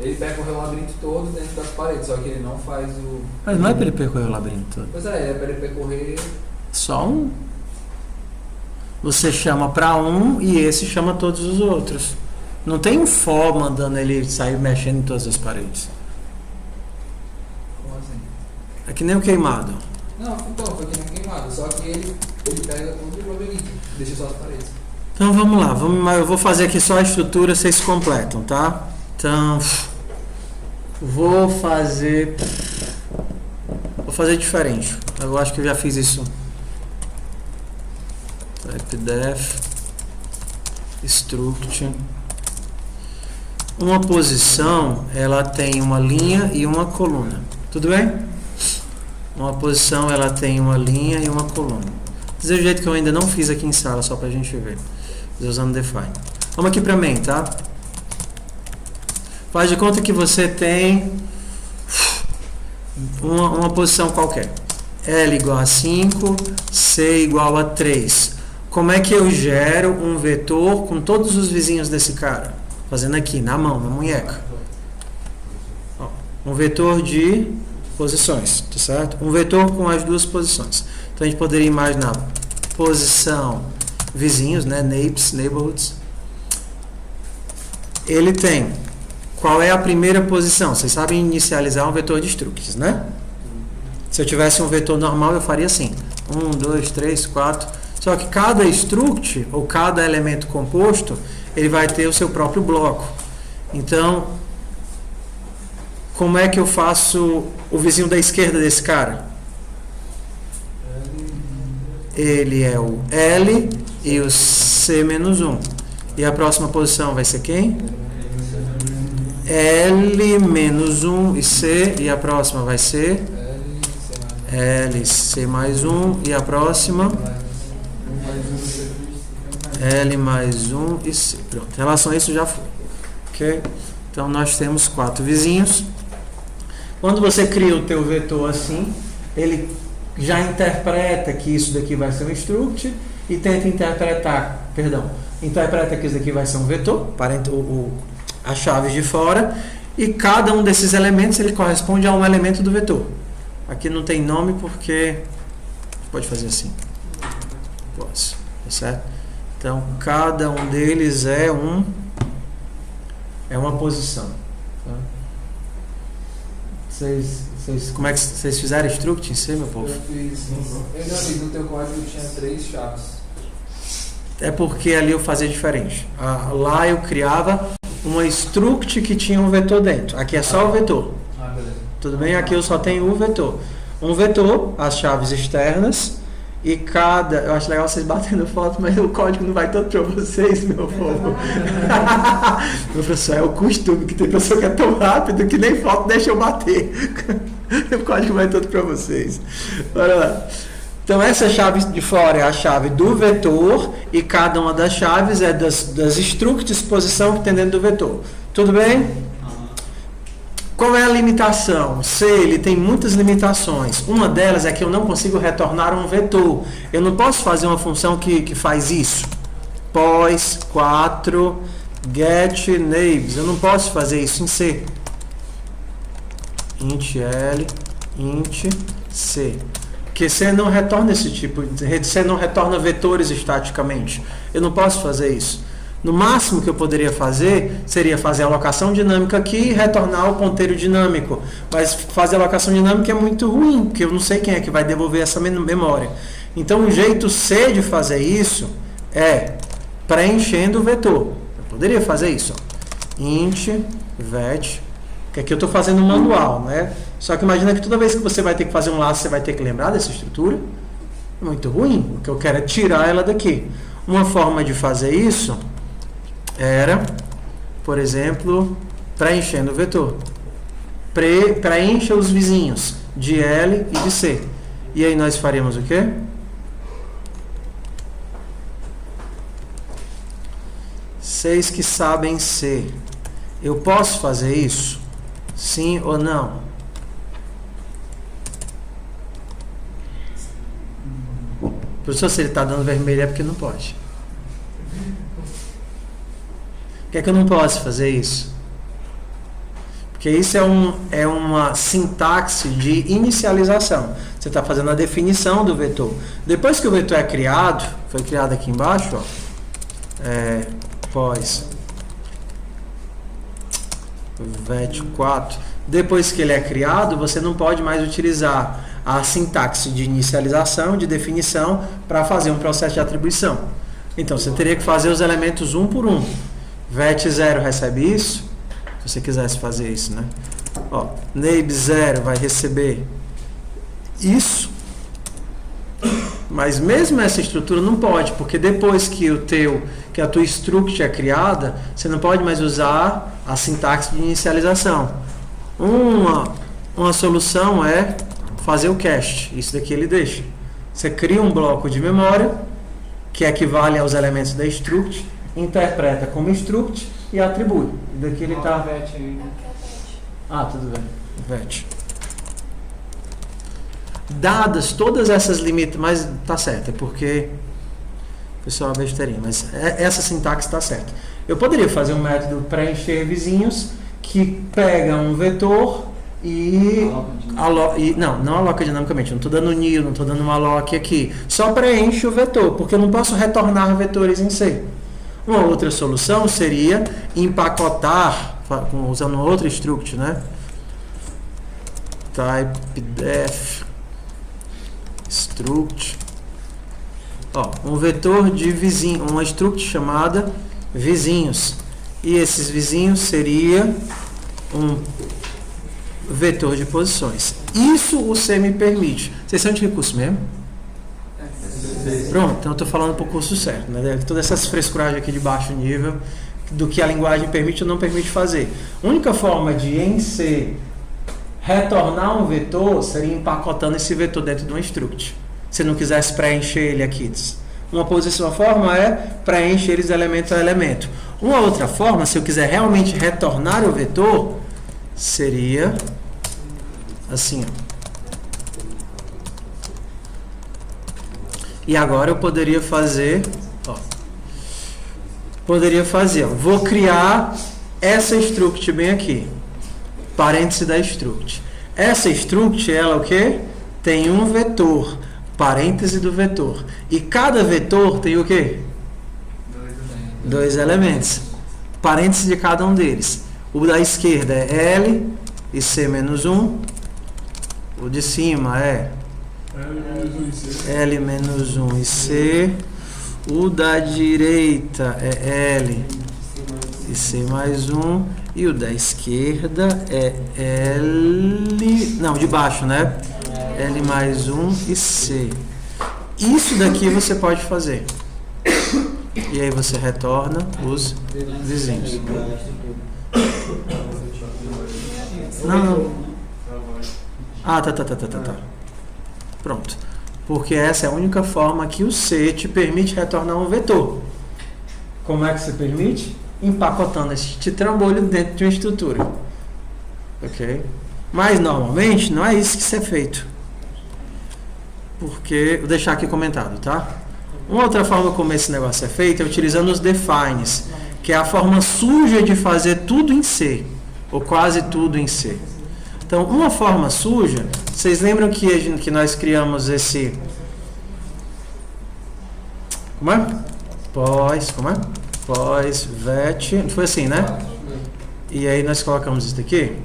ele percorre o labirinto todo dentro das paredes, só que ele não faz o... Mas não é para ele percorrer o labirinto todo. Pois é para ele percorrer... Só um. Você chama para um e esse chama todos os outros. Não tem um for mandando ele sair mexendo em todas as paredes. Como assim? É que nem o queimado. Não, então, foi que nem queimado. Só que ele pega todo o labirinto, deixa só as paredes. Então vamos lá, eu vou fazer aqui só a estrutura, vocês completam, tá? Então, vou fazer diferente. Eu acho que eu já fiz isso. Type-def, struct. Uma posição, ela tem uma linha e uma coluna. Tudo bem? Uma posição, ela tem uma linha e uma coluna. Dizer o jeito que eu ainda não fiz aqui em sala, só pra gente ver. Usando define. Vamos aqui pra main, tá? Faz de conta que você tem uma posição qualquer. L igual a 5, C igual a 3. Como é que eu gero um vetor com todos os vizinhos desse cara? Fazendo aqui, na mão, na munheca. Ó, um vetor de posições, tá certo? Um vetor com as duas posições. Então a gente poderia imaginar posição, vizinhos, né? Neighborhoods. Ele tem, qual é a primeira posição? Vocês sabem inicializar um vetor de structs, né? Se eu tivesse um vetor normal, eu faria assim. 1, 2, 3, 4. Só que cada struct, ou cada elemento composto, ele vai ter o seu próprio bloco. Então, como é que eu faço o vizinho da esquerda desse cara? Ele é o L e o C-1. E a próxima posição vai ser quem? L-1 e C. E a próxima vai ser? L, C mais 1. E a próxima? L mais 1 e C. Pronto, em relação a isso já foi. Ok? Então nós temos 4 vizinhos. Quando você cria o teu vetor assim, ele já interpreta que isso daqui vai ser um struct e tenta interpreta que isso daqui vai ser um vetor, as chaves de fora, e cada um desses elementos ele corresponde a um elemento do vetor. Aqui não tem nome porque pode fazer assim. Posso, tá certo? Então, cada um deles é uma posição. Tá? Como é que vocês fizeram struct em C, meu povo? Eu já fiz, no teu código tinha 3 chaves. É porque ali eu fazia diferente. Lá eu criava uma struct que tinha um vetor dentro. Aqui é só o vetor. Beleza. Tudo bem? Aqui eu só tenho o vetor. Um vetor, as chaves externas, e cada... Eu acho legal vocês batendo foto, mas o código não vai todo para vocês, meu povo. Meu professor, é o costume, que tem pessoa que é tão rápido que nem foto deixa eu bater. O código vai todo para vocês. Bora lá. Então essa chave de fora é a chave do vetor, e cada uma das chaves é das structs posição que tem dentro do vetor. Tudo bem? Qual é a limitação? C, ele tem muitas limitações. Uma delas é que eu não consigo retornar um vetor. Eu não posso fazer uma função que faz isso. Pos 4 get neighbors. Eu não posso fazer isso em C. Int L, int C. Porque C não retorna esse tipo. C não retorna vetores estaticamente. Eu não posso fazer isso. No máximo que eu poderia fazer seria fazer a alocação dinâmica aqui e retornar o ponteiro dinâmico. Mas fazer a alocação dinâmica é muito ruim, porque eu não sei quem é que vai devolver essa memória. Então o jeito C de fazer isso é preenchendo o vetor. Eu poderia fazer isso. Ó. Int vet, que aqui eu estou fazendo manual, né? Só que imagina que toda vez que você vai ter que fazer um laço, você vai ter que lembrar dessa estrutura. É muito ruim. O que eu quero é tirar ela daqui. Uma forma de fazer isso era, por exemplo, preenchendo o vetor. Preencha os vizinhos de L e de C. E aí nós faríamos o quê? Vocês que sabem C. Eu posso fazer isso? Sim ou não? Professor, se ele está dando vermelho é porque não pode. Por que é que eu não posso fazer isso? Porque isso é uma sintaxe de inicialização. Você está fazendo a definição do vetor. Depois que o vetor é criado, foi criado aqui embaixo, ó, pos vet4. Depois que ele é criado, você não pode mais utilizar a sintaxe de inicialização, de definição, para fazer um processo de atribuição. Então, você teria que fazer os elementos um por um. vet0 recebe isso, se você quisesse fazer isso, né? Ó, neighbor0 vai receber isso, mas mesmo essa estrutura não pode, porque depois que a tua struct é criada, você não pode mais usar a sintaxe de inicialização. Uma solução é fazer o cast. Isso daqui ele deixa. Você cria um bloco de memória que equivale aos elementos da struct, interpreta como struct e atribui. E daqui ele está... Ah, tudo bem. Vet. Dadas todas essas limites, mas tá certo, é porque o pessoal é besteirinha, mas essa sintaxe está certa. Eu poderia fazer um método preencher vizinhos que pega um vetor e não aloca dinamicamente, não estou dando new, não estou dando um alloc aqui, só preenche o vetor, porque eu não posso retornar vetores em C. Uma outra solução seria empacotar, usando outro struct, né? Type def struct, ó, um vetor de vizinho, uma struct chamada vizinhos, e esses vizinhos seria um vetor de posições. Isso o C me permite. Vocês são de recurso mesmo? Pronto, então eu estou falando para o curso certo, né? Todas essas frescuragens aqui de baixo nível do que a linguagem permite ou não permite fazer. A única forma de em C retornar um vetor seria empacotando esse vetor dentro de um struct. Se não quisesse preencher ele aqui. Uma forma é preencher eles elemento a elemento. Uma outra forma, se eu quiser realmente retornar o vetor, seria assim, ó. E agora eu poderia fazer, ó. Vou criar essa struct bem aqui. Parêntese da struct. Essa struct, ela o quê? Tem um vetor, parêntese do vetor. E cada vetor tem o quê? Dois elementos. Parêntese de cada um deles. O da esquerda é L e C menos 1. O de cima é L menos 1 e C. O da direita é L e C mais 1. E o da esquerda é L... Não, de baixo, né? L mais 1 e C. Isso daqui você pode fazer. E aí você retorna os vizinhos. Não. Ah, tá. Pronto. Porque essa é a única forma que o C te permite retornar um vetor. Como é que você permite? Empacotando este trambolho dentro de uma estrutura. Ok? Mas normalmente não é isso que é feito. Porque, vou deixar aqui comentado, tá? Uma outra forma como esse negócio é feito é utilizando os defines, que é a forma suja de fazer tudo em C, ou quase tudo em C. Então, uma forma suja, vocês lembram que nós criamos esse... Como é? Pós, vet, foi assim, né? E aí nós colocamos isso daqui,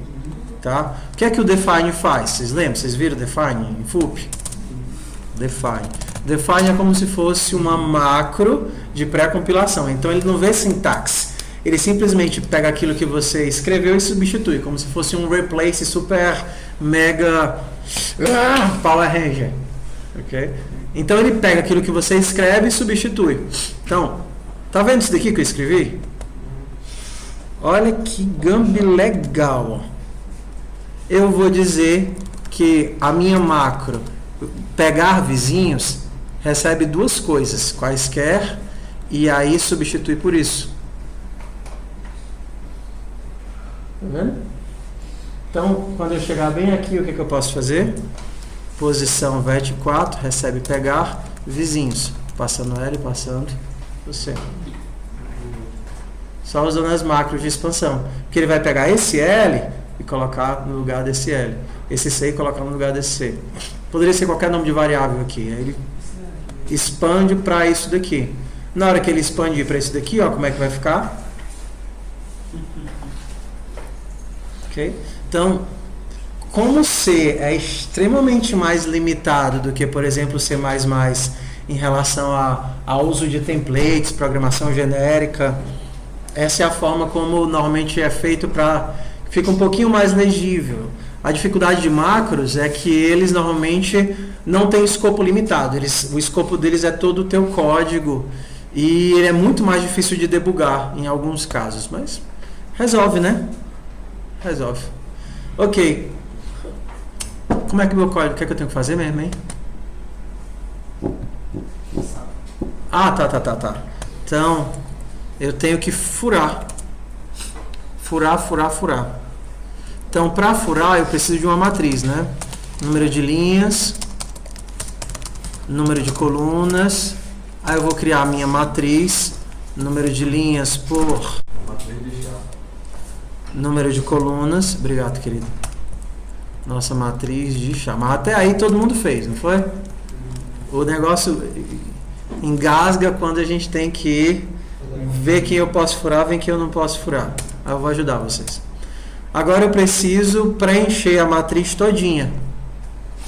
tá? O que é que o define faz? Vocês lembram? Vocês viram define em FUP? Define é como se fosse uma macro de pré-compilação. Então ele não vê sintaxe. Ele simplesmente pega aquilo que você escreveu e substitui, como se fosse um replace super mega Power Ranger. Ok? Então ele pega aquilo que você escreve e substitui. Então, tá vendo isso daqui que eu escrevi? Olha que gambi legal. Eu vou dizer que a minha macro pegar vizinhos recebe duas coisas, quaisquer, e aí substitui por isso. Tá vendo? Então, quando eu chegar bem aqui, o que eu posso fazer? Posição vet4 recebe pegar vizinhos, passando L, passando o C. Só usando as macros de expansão, porque ele vai pegar esse L e colocar no lugar desse L, esse C e colocar no lugar desse C. Poderia ser qualquer nome de variável aqui. Aí ele expande para isso daqui. Na hora que ele expandir para isso daqui, ó, como é que vai ficar? Ok? Então, como C é extremamente mais limitado do que, por exemplo, C++ em relação ao uso de templates, programação genérica, essa é a forma como normalmente é feito para fica um pouquinho mais legível. A dificuldade de macros é que eles normalmente não têm escopo limitado. O escopo deles é todo o teu código e ele é muito mais difícil de debugar em alguns casos, mas resolve, né? Resolve. Ok. Como é que meu código? O que é que eu tenho que fazer mesmo, hein? Ah, tá. Então, eu tenho que furar. Furar. Então, para furar, eu preciso de uma matriz, né? Número de linhas, número de colunas. Aí eu vou criar a minha matriz, número de linhas por número de colunas. Obrigado, querido. Nossa matriz de chá. Mas até aí todo mundo fez, não foi? O negócio engasga quando a gente tem que ver quem eu posso furar, ver quem eu não posso furar. Aí eu vou ajudar vocês. Agora eu preciso preencher a matriz todinha.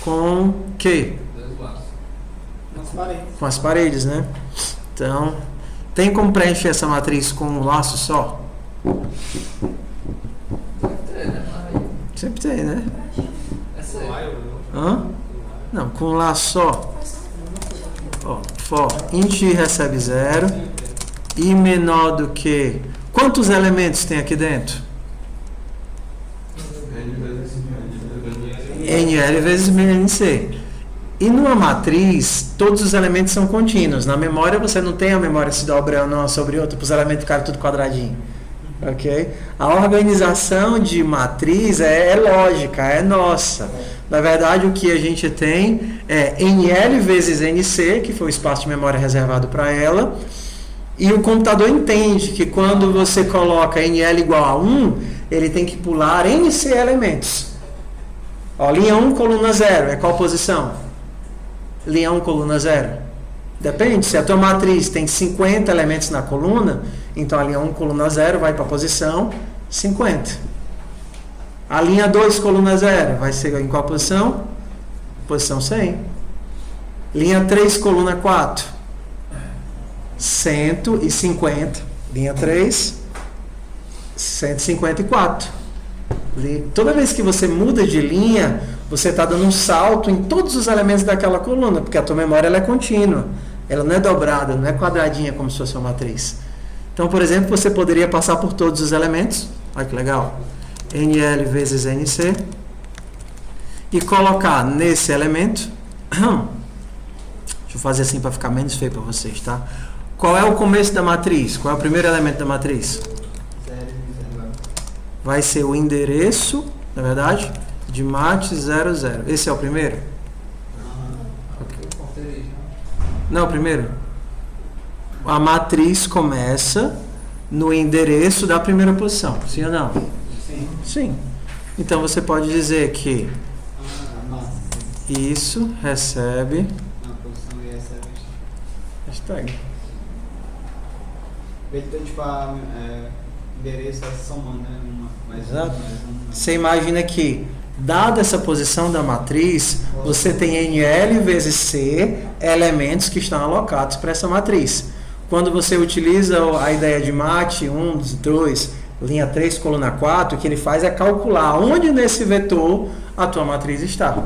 Com o quê? Com as paredes, né? Então, tem como preencher essa matriz com um laço só? Sempre tem, né? Hã? Não, com um laço só. Ó, for int recebe 0 e menor do que... Quantos elementos tem aqui dentro? NL vezes NC. E numa matriz, todos os elementos são contínuos. Na memória, você não tem a memória se dobrando uma sobre outra, para os elementos ficarem tudo quadradinho. Ok? A organização de matriz é lógica, é nossa. Na verdade, o que a gente tem é NL vezes NC, que foi o espaço de memória reservado para ela. E o computador entende que quando você coloca NL igual a 1, ele tem que pular NC elementos. Ó, linha 1, coluna 0. É qual posição? Linha 1, coluna 0. Depende. Se a tua matriz tem 50 elementos na coluna, então a linha 1, coluna 0 vai para a posição 50. A linha 2, coluna 0 vai ser em qual posição? Posição 100. Linha 3, coluna 4. 150. Linha 3, 154. Toda vez que você muda de linha, você está dando um salto em todos os elementos daquela coluna, porque a tua memória ela é contínua, ela não é dobrada, não é quadradinha como se fosse uma matriz. Então, por exemplo, você poderia passar por todos os elementos, olha que legal, NL vezes NC, e colocar nesse elemento, deixa eu fazer assim para ficar menos feio para vocês, tá? Qual é o começo da matriz? Qual é o primeiro elemento da matriz? Vai ser o endereço, na verdade, de mat 00. Esse é o primeiro? Não, o primeiro. A matriz começa no endereço da primeira posição, sim ou não? Sim. Sim. Então você pode dizer que isso recebe hashtag. Então, tipo, endereço é somando, né? Exato. Você imagina que, dada essa posição da matriz, você tem NL vezes C elementos que estão alocados para essa matriz. Quando você utiliza a ideia de mat 1, 2, linha 3, coluna 4, o que ele faz é calcular onde nesse vetor a tua matriz está,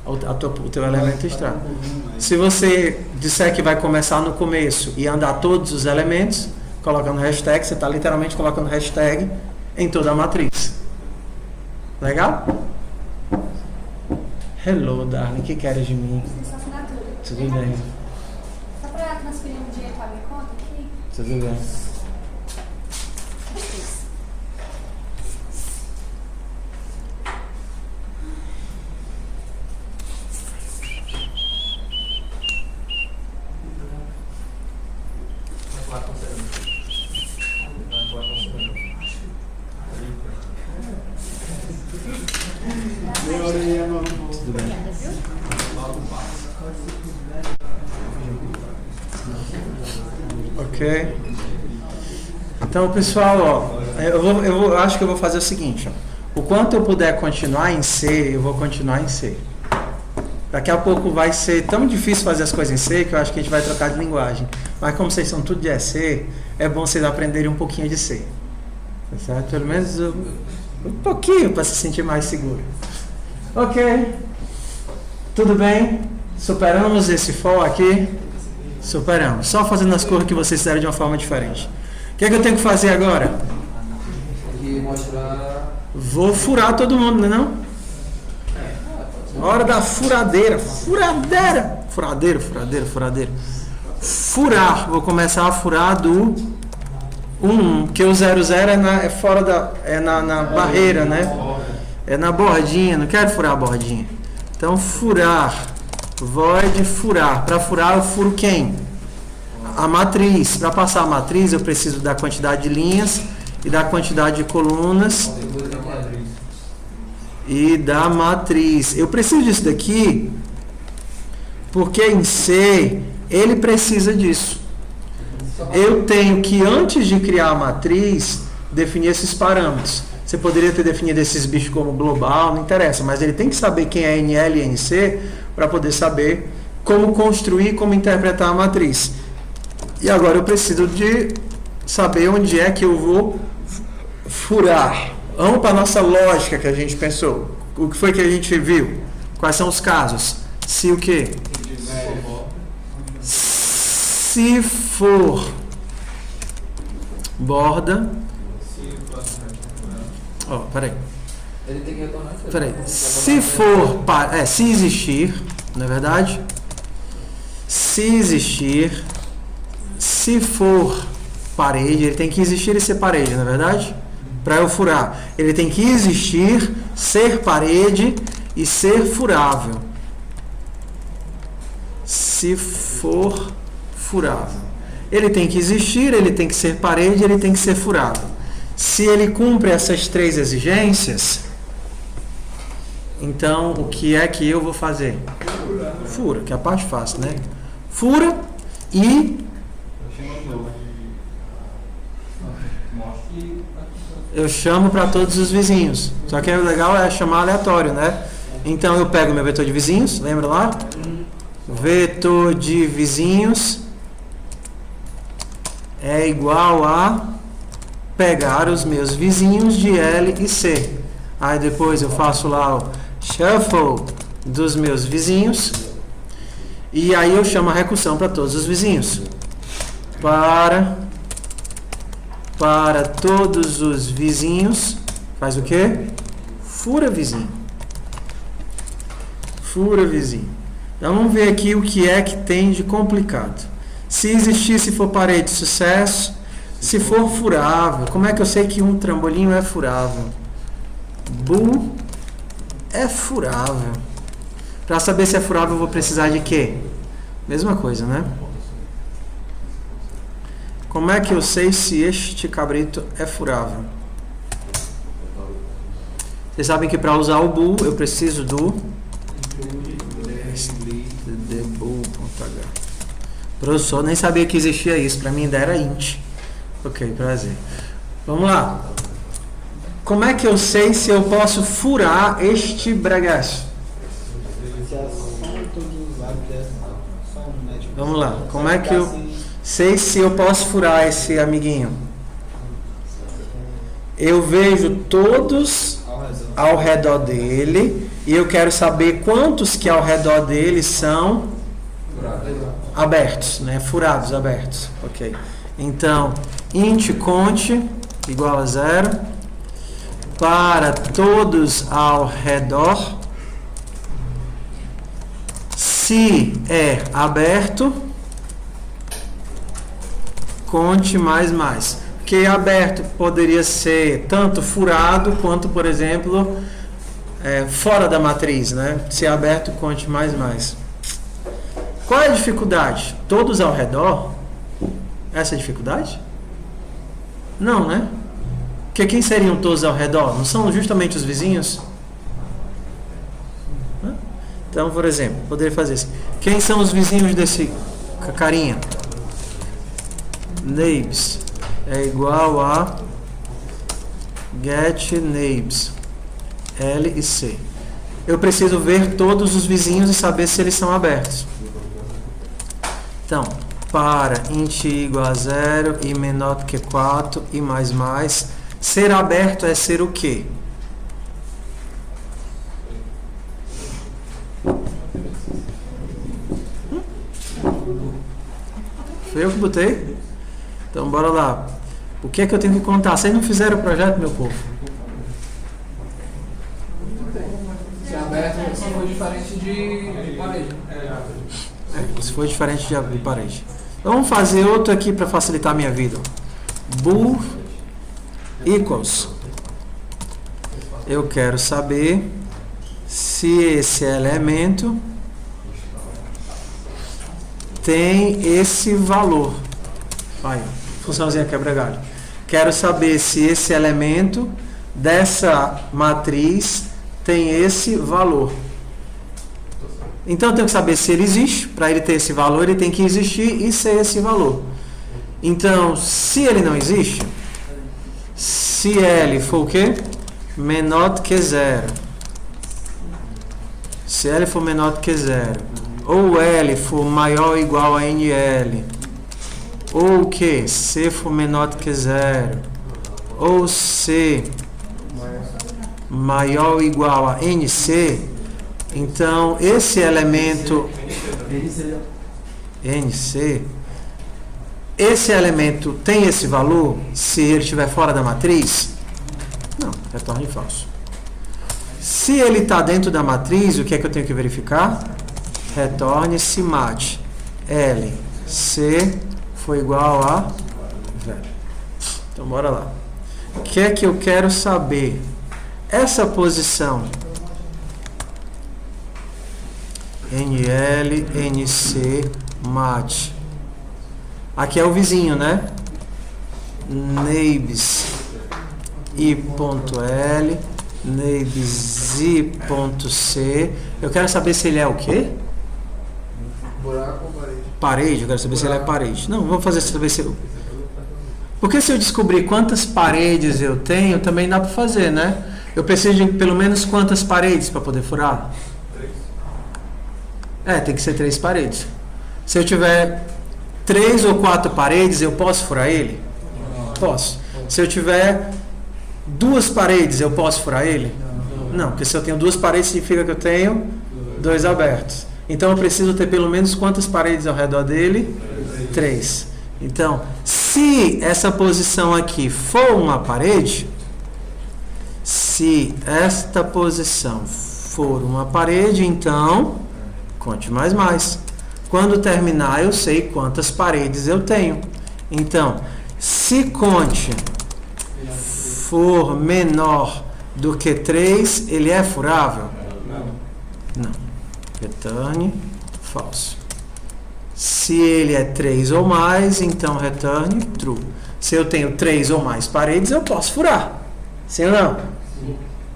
o teu elemento está. Se você disser que vai começar no começo e andar todos os elementos, colocando hashtag, você está literalmente colocando hashtag em toda a matriz. Legal? Hello, darling. O que queres de mim? Sua assinatura. Tudo bem. Só para transferir um dinheiro para a minha conta aqui. Tudo bem. Ok. Então, pessoal, ó, eu acho que eu vou fazer o seguinte, ó. O quanto eu puder continuar em C, eu vou continuar em C. Daqui a pouco vai ser tão difícil fazer as coisas em C que eu acho que a gente vai trocar de linguagem. Mas como vocês são tudo de EC, é bom vocês aprenderem um pouquinho de C. Tá certo? Pelo menos um pouquinho para se sentir mais seguro. Ok. Tudo bem? Superamos esse for aqui? Superamos. Só fazendo as coisas que vocês fizeram de uma forma diferente. O que é que eu tenho que fazer agora? Tem que mostrar. Vou furar todo mundo, não é não? Hora da furadeira. Furadeira. Furadeiro. Furar. Vou começar a furar do 1, que o 00 é fora da... é na barreira, né? É na bordinha. Não quero furar a bordinha. Então, furar. Void furar. Para furar, eu furo quem? A matriz. Para passar a matriz, eu preciso da quantidade de linhas e da quantidade de colunas e da matriz. Eu preciso disso daqui porque em C ele precisa disso. Eu tenho que, antes de criar a matriz, definir esses parâmetros. Você poderia ter definido esses bichos como global, não interessa, mas ele tem que saber quem é NL e NC para poder saber como construir, como interpretar a matriz. E agora eu preciso de saber onde é que eu vou furar. Vamos para a nossa lógica que a gente pensou. O que foi que a gente viu? Quais são os casos? Se o quê? Se for borda. Ó, peraí. Ele tem que retornar. Peraí. Se for, se existir, não é verdade? Se existir, se for parede, ele tem que existir e ser parede, não é verdade? Para eu furar, ele tem que existir, ser parede e ser furável. Se for furável, ele tem que existir, ele tem que ser parede, ele tem que ser furável. Se ele cumpre essas três exigências, então o que é que eu vou fazer? Fura, que é a parte fácil, né? Fura e eu chamo para todos os vizinhos. Só que o legal é chamar aleatório, né? Então eu pego meu vetor de vizinhos, lembra lá? Vetor de vizinhos é igual a pegar os meus vizinhos de L e C. Aí depois eu faço lá o shuffle dos meus vizinhos. E aí eu chamo a recursão para todos os vizinhos. Para todos os vizinhos, faz o quê? Fura vizinho. Fura vizinho. Então vamos ver aqui o que é que tem de complicado. Se existir, se for parede, sucesso. Se for furável, como é que eu sei que um trambolinho é furável? Bool é furável. Para saber se é furável, eu vou precisar de quê? Mesma coisa, né? Como é que eu sei se este cabrito é furável? Vocês sabem que para usar o bool, eu preciso do debool.h. Professor, nem sabia que existia isso. Para mim ainda era int. Ok, prazer. Vamos lá. Como é que eu sei se eu posso furar este bregaço? Vamos lá. Como é que eu sei se eu posso furar esse amiguinho? Eu vejo todos ao redor dele e eu quero saber quantos que ao redor dele são abertos, né? Furados, abertos. Ok. Então, int cont igual a 0 para todos ao redor. Se é aberto, conte mais. Porque aberto poderia ser tanto furado quanto, por exemplo, fora da matriz, né? Se é aberto, conte mais. Qual é a dificuldade? Todos ao redor? Essa é a dificuldade? Não, né? Porque quem seriam todos ao redor? Não são justamente os vizinhos? Então, por exemplo, poderia fazer assim. Quem são os vizinhos desse carinha? Neighbors é igual a get neighbors. L e C. Eu preciso ver todos os vizinhos e saber se eles são abertos. Então, para int i igual a 0 e menor do que 4 e mais, ser aberto é ser o quê? Foi eu que botei? Então, bora lá. O que é que eu tenho que contar? Vocês não fizeram o projeto, meu povo? Se aberto, só foi diferente de parede. Se for diferente de parede. Então, vamos fazer outro aqui para facilitar a minha vida. Bool equals. Eu quero saber se esse elemento tem esse valor. Vai, funçãozinha quebra-galho. Quero saber se esse elemento dessa matriz tem esse valor. Então eu tenho que saber se ele existe. Para ele ter esse valor, ele tem que existir e ser esse valor. Então, se ele não existe, se L for o quê? Menor do que 0. Se L for menor do que 0, ou L for maior ou igual a NL, ou o que? C for menor do que 0, ou C maior ou igual a NC, então esse elemento NC, esse elemento tem esse valor se ele estiver fora da matriz? Não, retorne falso. Se ele está dentro da matriz, o que é que eu tenho que verificar? Retorne se mate L, C for igual a 0. Então, bora lá. O que é que eu quero saber? Essa posição NL, NC, mate. Aqui é o vizinho, né? Neighbors I.L, neighbors I.C. Eu quero saber se ele é o quê? Buraco ou parede? Parede, eu quero saber se ele é parede. Não, vamos fazer saber se eu... Porque se eu descobrir quantas paredes eu tenho, também dá para fazer, né? Eu preciso de pelo menos quantas paredes para poder furar? 3. Tem que ser 3 paredes. Se eu tiver 3 ou 4 paredes, eu posso furar ele? Posso. Se eu tiver 2 paredes, eu posso furar ele? Não, porque se eu tenho 2 paredes, significa que eu tenho 2 abertos. Então eu preciso ter pelo menos quantas paredes ao redor dele? 3. Então, se essa posição aqui for uma parede, se esta posição for uma parede, então conte mais. Quando terminar, eu sei quantas paredes eu tenho. Então, se conte for menor do que 3, ele é furável? Não. Returne falso. Se ele é 3 ou mais, então returne true. Se eu tenho 3 ou mais paredes, eu posso furar. Sim ou não?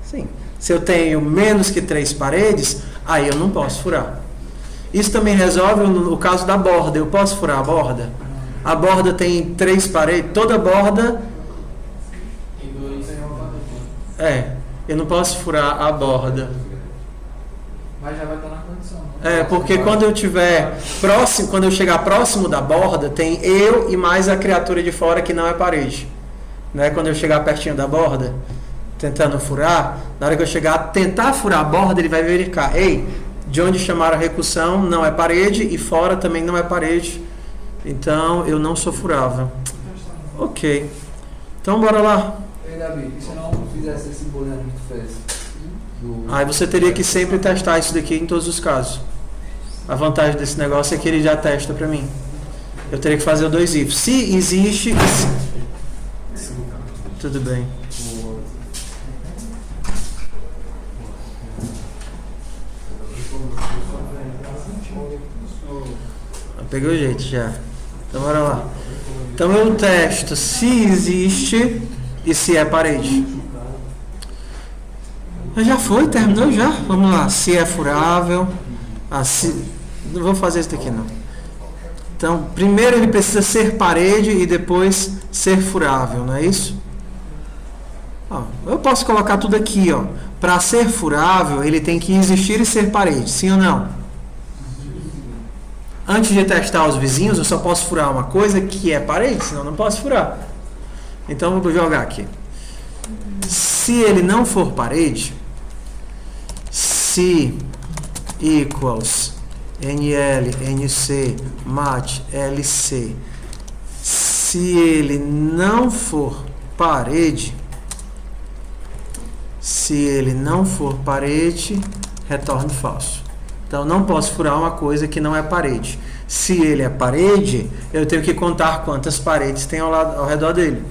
Sim. Se eu tenho menos que 3 paredes, aí eu não posso furar. Isso também resolve o caso da borda. Eu posso furar a borda? A borda tem 3 paredes. Toda borda... eu não posso furar a borda. Mas já vai estar na condição. Porque quando eu tiver próximo, quando eu chegar próximo da borda, tem eu e mais a criatura de fora que não é parede. Né? Quando eu chegar pertinho da borda, tentando furar, na hora que eu chegar a tentar furar a borda, ele vai verificar, de onde chamaram a recursão não é parede e fora também não é parede. Então eu não sou furável. Ok. Então bora lá. Davi, e se não fizesse esse booleano que tu fez? Aí você teria que sempre testar isso daqui em todos os casos. A vantagem desse negócio é que ele já testa para mim. Eu teria que fazer o 2 if. Se existe... Tudo bem. Peguei o jeito já. Então bora lá. Então eu testo se existe e se é parede. Já foi, terminou já. Vamos lá. Se é furável. Não vou fazer isso daqui não. Então, primeiro ele precisa ser parede e depois ser furável, não é isso? Eu posso colocar tudo aqui, para ser furável, ele tem que existir e ser parede, sim ou não? Antes de testar os vizinhos, eu só posso furar uma coisa que é parede, senão eu não posso furar. Então eu vou jogar aqui. Se ele não for parede, se equals NL, NC, mat, LC, se ele não for parede, retorne falso. Então não posso furar uma coisa que não é parede. Se ele é parede, eu tenho que contar quantas paredes tem ao redor dele.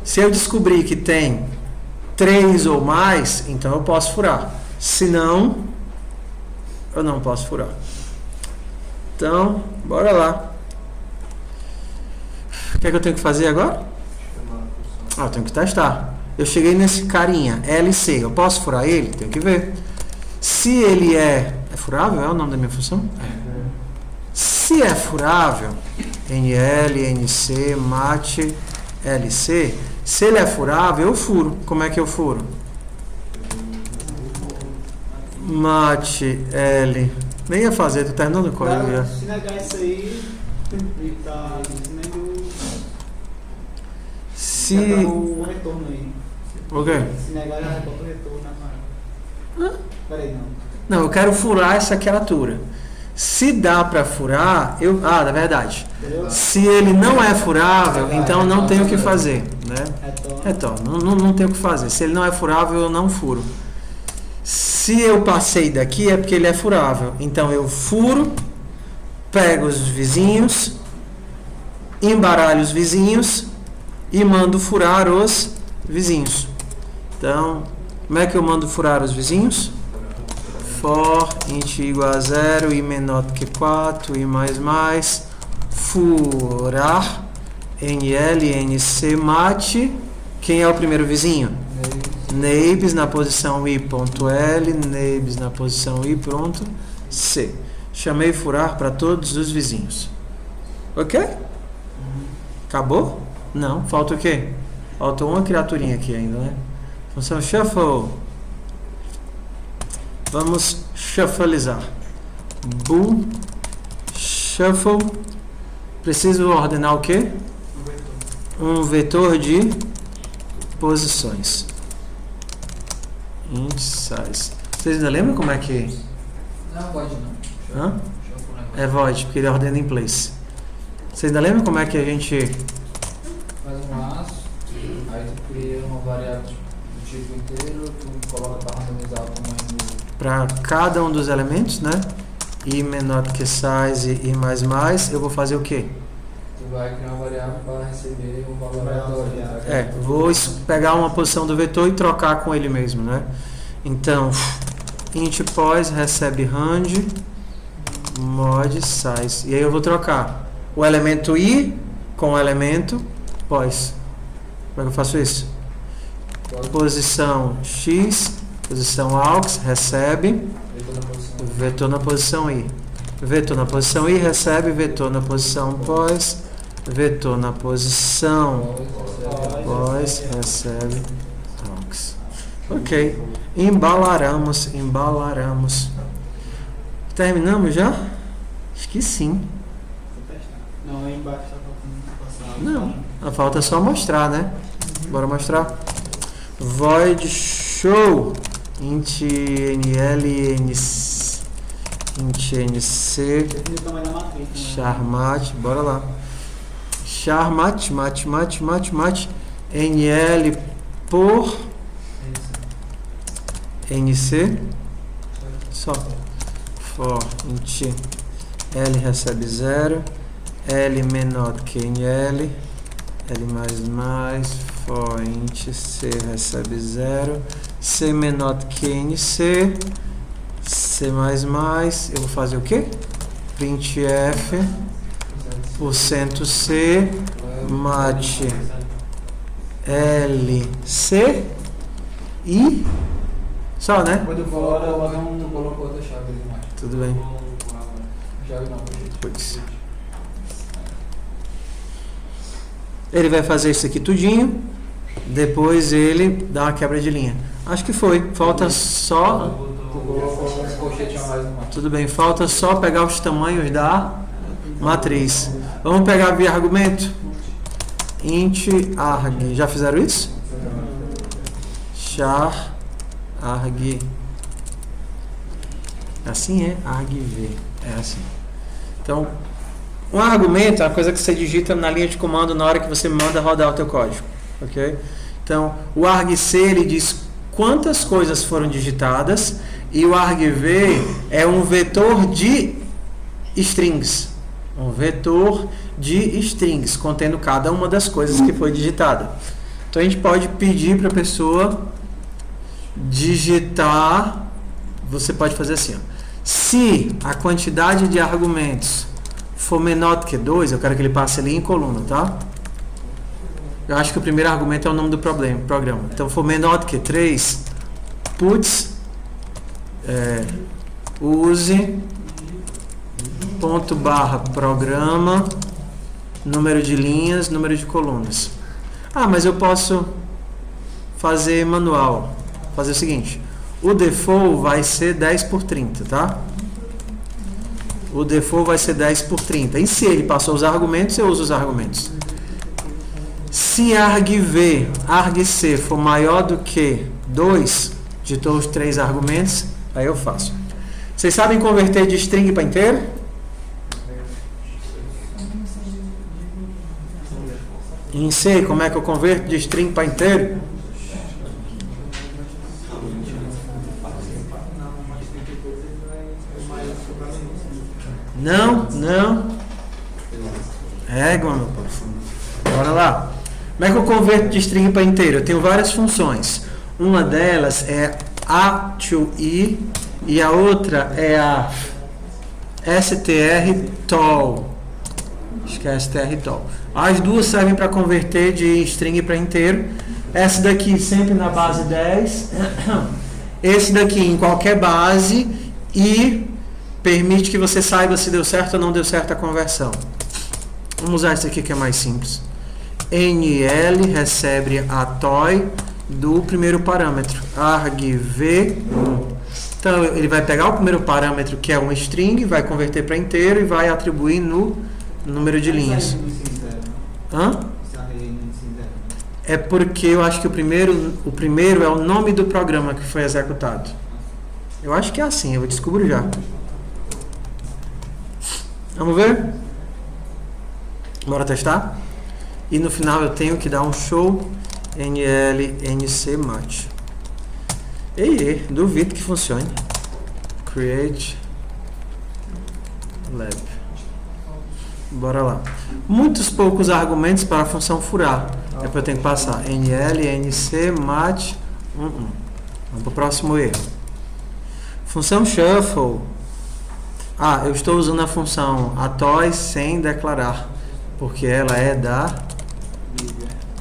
Se eu descobrir que tem 3 ou mais, então eu posso furar. Se não, eu não posso furar. Então, bora lá. O que é que eu tenho que fazer agora? Eu tenho que testar. Eu cheguei nesse carinha, LC. Eu posso furar ele? Tenho que ver. Se ele é furável? É o nome da minha função? Se é furável, NL, NC, mat, LC. Se ele é furável, eu furo. Como é que eu furo? Mat, L. Nem ia fazer, tô terminando o código já. Se negar isso aí, ele tá dizendo. Se. O retorno aí. O quê? Se negar, já retorna o retorno na marca. Peraí, não. Não, eu quero furar essa criatura. Se dá para furar, eu. Na verdade. Entendeu? Se ele não é furável, então não tenho o que fazer, né? Retorno. Não tenho o que fazer. Se ele não é furável, eu não furo. Se eu passei daqui é porque ele é furável. Então eu furo, pego os vizinhos, embaralho os vizinhos e mando furar os vizinhos. Então, como é que eu mando furar os vizinhos? For int igual a 0 e menor do que 4 e mais furar NL, NC, mat. Quem é o primeiro vizinho? Neighbors na posição i.l, neighbors na posição i.c. Chamei furar para todos os vizinhos. Ok? Acabou? Não, falta o quê? Falta uma criaturinha aqui ainda, né? Função shuffle. Vamos shuffleizar. Bool shuffle. Preciso ordenar o quê? Um vetor de posições. Int size. Vocês ainda lembram como é que... Não, pode não. Hã? É void, porque ele ordena em place. Vocês ainda lembram como é que a gente... Faz um laço, aí tu cria uma variável do tipo inteiro, tu coloca para randomizar o tamanho do... Para cada um dos elementos, né? I menor do que size e mais, eu vou fazer o quê? Tu vai criar uma variável para receber um valor aleatório. Vou pegar uma posição do vetor e trocar com ele mesmo, né? Então, int pos recebe rand mod size. E aí eu vou trocar o elemento i com o elemento pos. Como é que eu faço isso? Posição x, posição aux, recebe vetor na posição i. Vetor na posição i recebe vetor na posição pos. Vetor na posição pos recebe aux. Ok. Embalaramos. Terminamos já? Acho que sim. Não, aí embaixo tá faltando passar. Não, a falta é só mostrar, né? Bora mostrar. Void show int nl int nc Define o tamanho da matriz. charmat, bora lá. Charmat, mat, nl por nc só. For int l recebe 0, l menor do que nl, l for int c recebe 0, c menor do que nc, c eu vou fazer o que? Printf %c mat lc e só, né? Quando tu colocou outra chave ali mais. Tudo bem. Chave não, Putz. Ele vai fazer isso aqui tudinho. Depois ele dá uma quebra de linha. Acho que foi. Falta só... Tu colocou um colchete a mais no mato. Tudo bem, falta só pegar os tamanhos da matriz. Vamos pegar via argumento? Int arg. Já fizeram isso? Char arg. Assim é argv. É assim. Então, um argumento é uma coisa que você digita na linha de comando na hora que você manda rodar o teu código. Ok? Então, o argc ele diz quantas coisas foram digitadas e o argv é um vetor de strings. Um vetor de strings contendo cada uma das coisas que foi digitada. Então a gente pode pedir para a pessoa digitar. Você pode fazer assim, ó. Se a quantidade de argumentos for menor do que 2, eu quero que ele passe ali em coluna, tá? Eu acho que o primeiro argumento é o nome do programa. Então, for menor do que 3, puts use ponto barra programa, número de linhas, número de colunas. Ah, mas eu posso fazer manual. Fazer o seguinte, o default vai ser 10 por 30, tá? O default vai ser 10 por 30. E se ele passou os argumentos, eu uso os argumentos. Se argv, argc for maior do que 2, digitou os 3 argumentos, aí eu faço. Vocês sabem converter de string para inteiro? Em C, como é que eu converto de string para inteiro? Não. Régua, meu povo. Bora lá. Como é que eu converto de string para inteiro? Eu tenho várias funções. Uma delas é a to i e a outra é a strtol. Acho que é strtol. As duas servem para converter de string para inteiro. Essa daqui sempre na base 10. Esse daqui em qualquer base e permite que você saiba se deu certo ou não deu certo a conversão. Vamos usar esse aqui que é mais simples. NL recebe a toy do primeiro parâmetro, argv1. Então ele vai pegar o primeiro parâmetro que é um string, vai converter para inteiro e vai atribuir no número de linhas. Hã? É porque eu acho que o primeiro é o nome do programa que foi executado. Eu acho que é assim, eu descubro já. Vamos ver? Bora testar? E no final eu tenho que dar um show nl_nc_match. Ei, duvido que funcione. Create lab. Bora lá. Muitos poucos argumentos para a função furar. Depois eu tenho que passar nl_nc_match. Vamos para o próximo erro. Função shuffle. Ah, eu estou usando a função atoy sem declarar, porque ela é da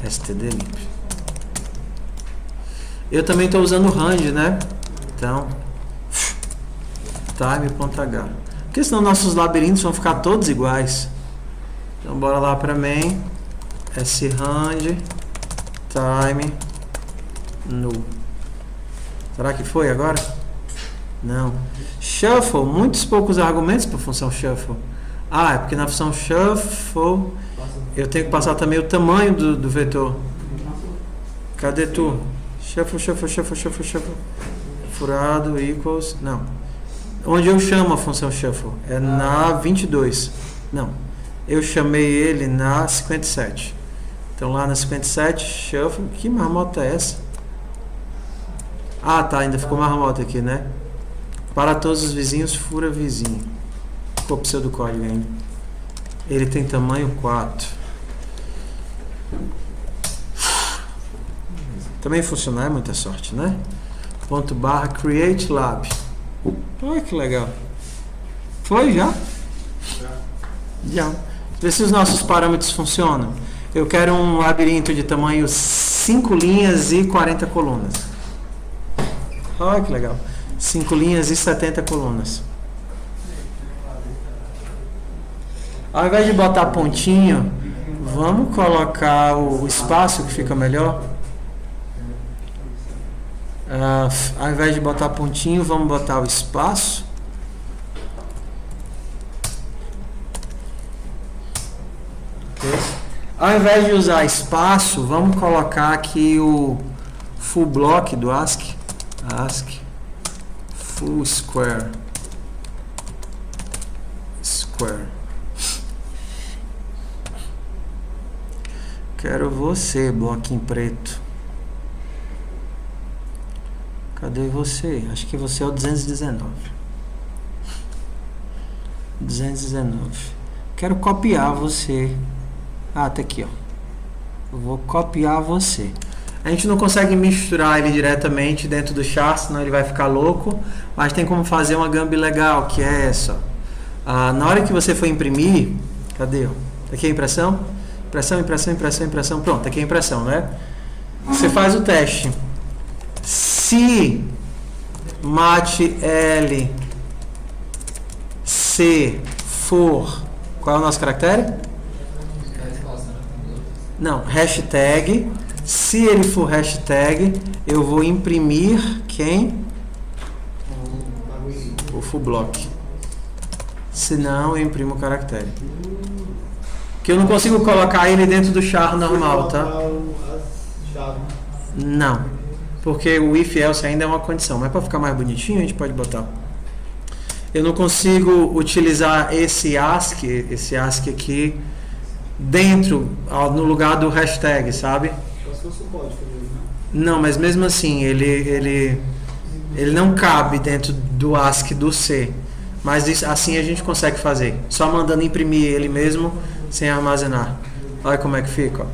stdlib. Eu também estou usando o range, né? Então, time.h. Porque senão nossos labirintos vão ficar todos iguais. Então, bora lá para main. srange time null. Será que foi agora? Não. Shuffle, muitos poucos argumentos para a função shuffle. Ah, é porque na função shuffle eu tenho que passar também o tamanho do vetor. Cadê tu? Shuffle. Furado equals. Não. Onde eu chamo a função shuffle? É na 22. Não. Eu chamei ele na 57. Então lá na 57, shuffle. Que marmota é essa? Ah, tá. Ainda ficou marmota aqui, né? Para todos os vizinhos, fura vizinho. Ficou pseudocódigo ainda. Ele tem tamanho 4. Também funcionar é muita sorte, né? Ponto barra create lab. Olha que legal. Foi já? Já. Vê se os nossos parâmetros funcionam. Eu quero um labirinto de tamanho 5 linhas e 40 colunas. Olha que legal. 5 linhas e 70 colunas. Ao invés de botar pontinho, vamos colocar o espaço que fica melhor. Ao invés de botar pontinho, vamos botar o espaço. Okay. Ao invés de usar espaço, vamos colocar aqui o full block do ASCII. ASCII full square. Quero você, bloquinho preto. Cadê você? Acho que você é o 219. 219. Quero copiar você. Ah, tá aqui, ó. Eu vou copiar você. A gente não consegue misturar ele diretamente dentro do char, senão ele vai ficar louco. Mas tem como fazer uma gambi legal, que é essa. Na hora que você for imprimir, cadê? Aqui a impressão? Impressão. Pronto, aqui a impressão, né? Você faz o teste. Se mate L C for, qual é o nosso caractere? Não, hashtag. Se ele for hashtag, eu vou imprimir quem? O full block. Se não, eu imprimo o caractere. Que eu não consigo colocar ele dentro do char normal, tá? Não. Porque o if else ainda é uma condição. Mas para ficar mais bonitinho, a gente pode botar. Eu não consigo utilizar esse ASCII aqui dentro, no lugar do hashtag, sabe? Não, mas mesmo assim, ele não cabe dentro do ASCII do C. Mas isso, assim a gente consegue fazer. Só mandando imprimir ele mesmo, sem armazenar. Olha como é que fica, ó.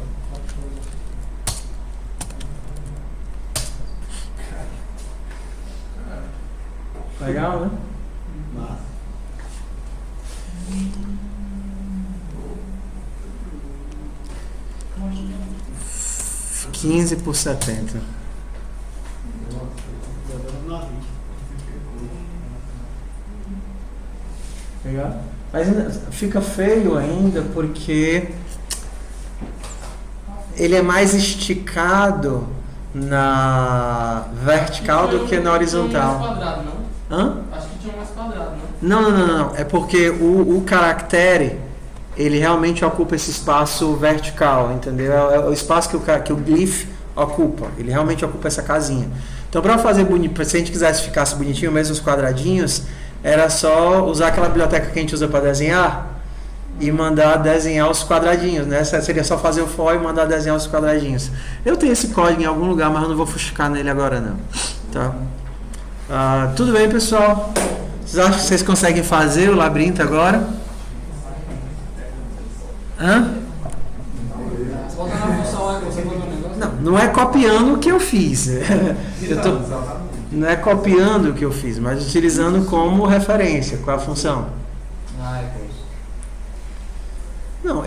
Legal, né? 15 por 70. Legal? Mas ainda fica feio ainda porque ele é mais esticado na vertical do que na horizontal. Tinha mais quadrado, não? Hã? Acho que tinha mais quadrado, não? Não. É porque o caractere, ele realmente ocupa esse espaço vertical, entendeu? É o espaço que o glyph ocupa. Ele realmente ocupa essa casinha. Então, para fazer bonito, se a gente quisesse ficasse bonitinho, mesmo os quadradinhos, era só usar aquela biblioteca que a gente usa para desenhar e mandar desenhar os quadradinhos, né? Seria só fazer o for e mandar desenhar os quadradinhos. Eu tenho esse código em algum lugar, mas eu não vou fuxicar nele agora, não. Tá? Tudo bem, pessoal? Vocês acham que vocês conseguem fazer o labirinto agora? Hã? Não é copiando o que eu fiz. Não é copiando o que eu fiz, mas utilizando como referência. Qual é a função? Não,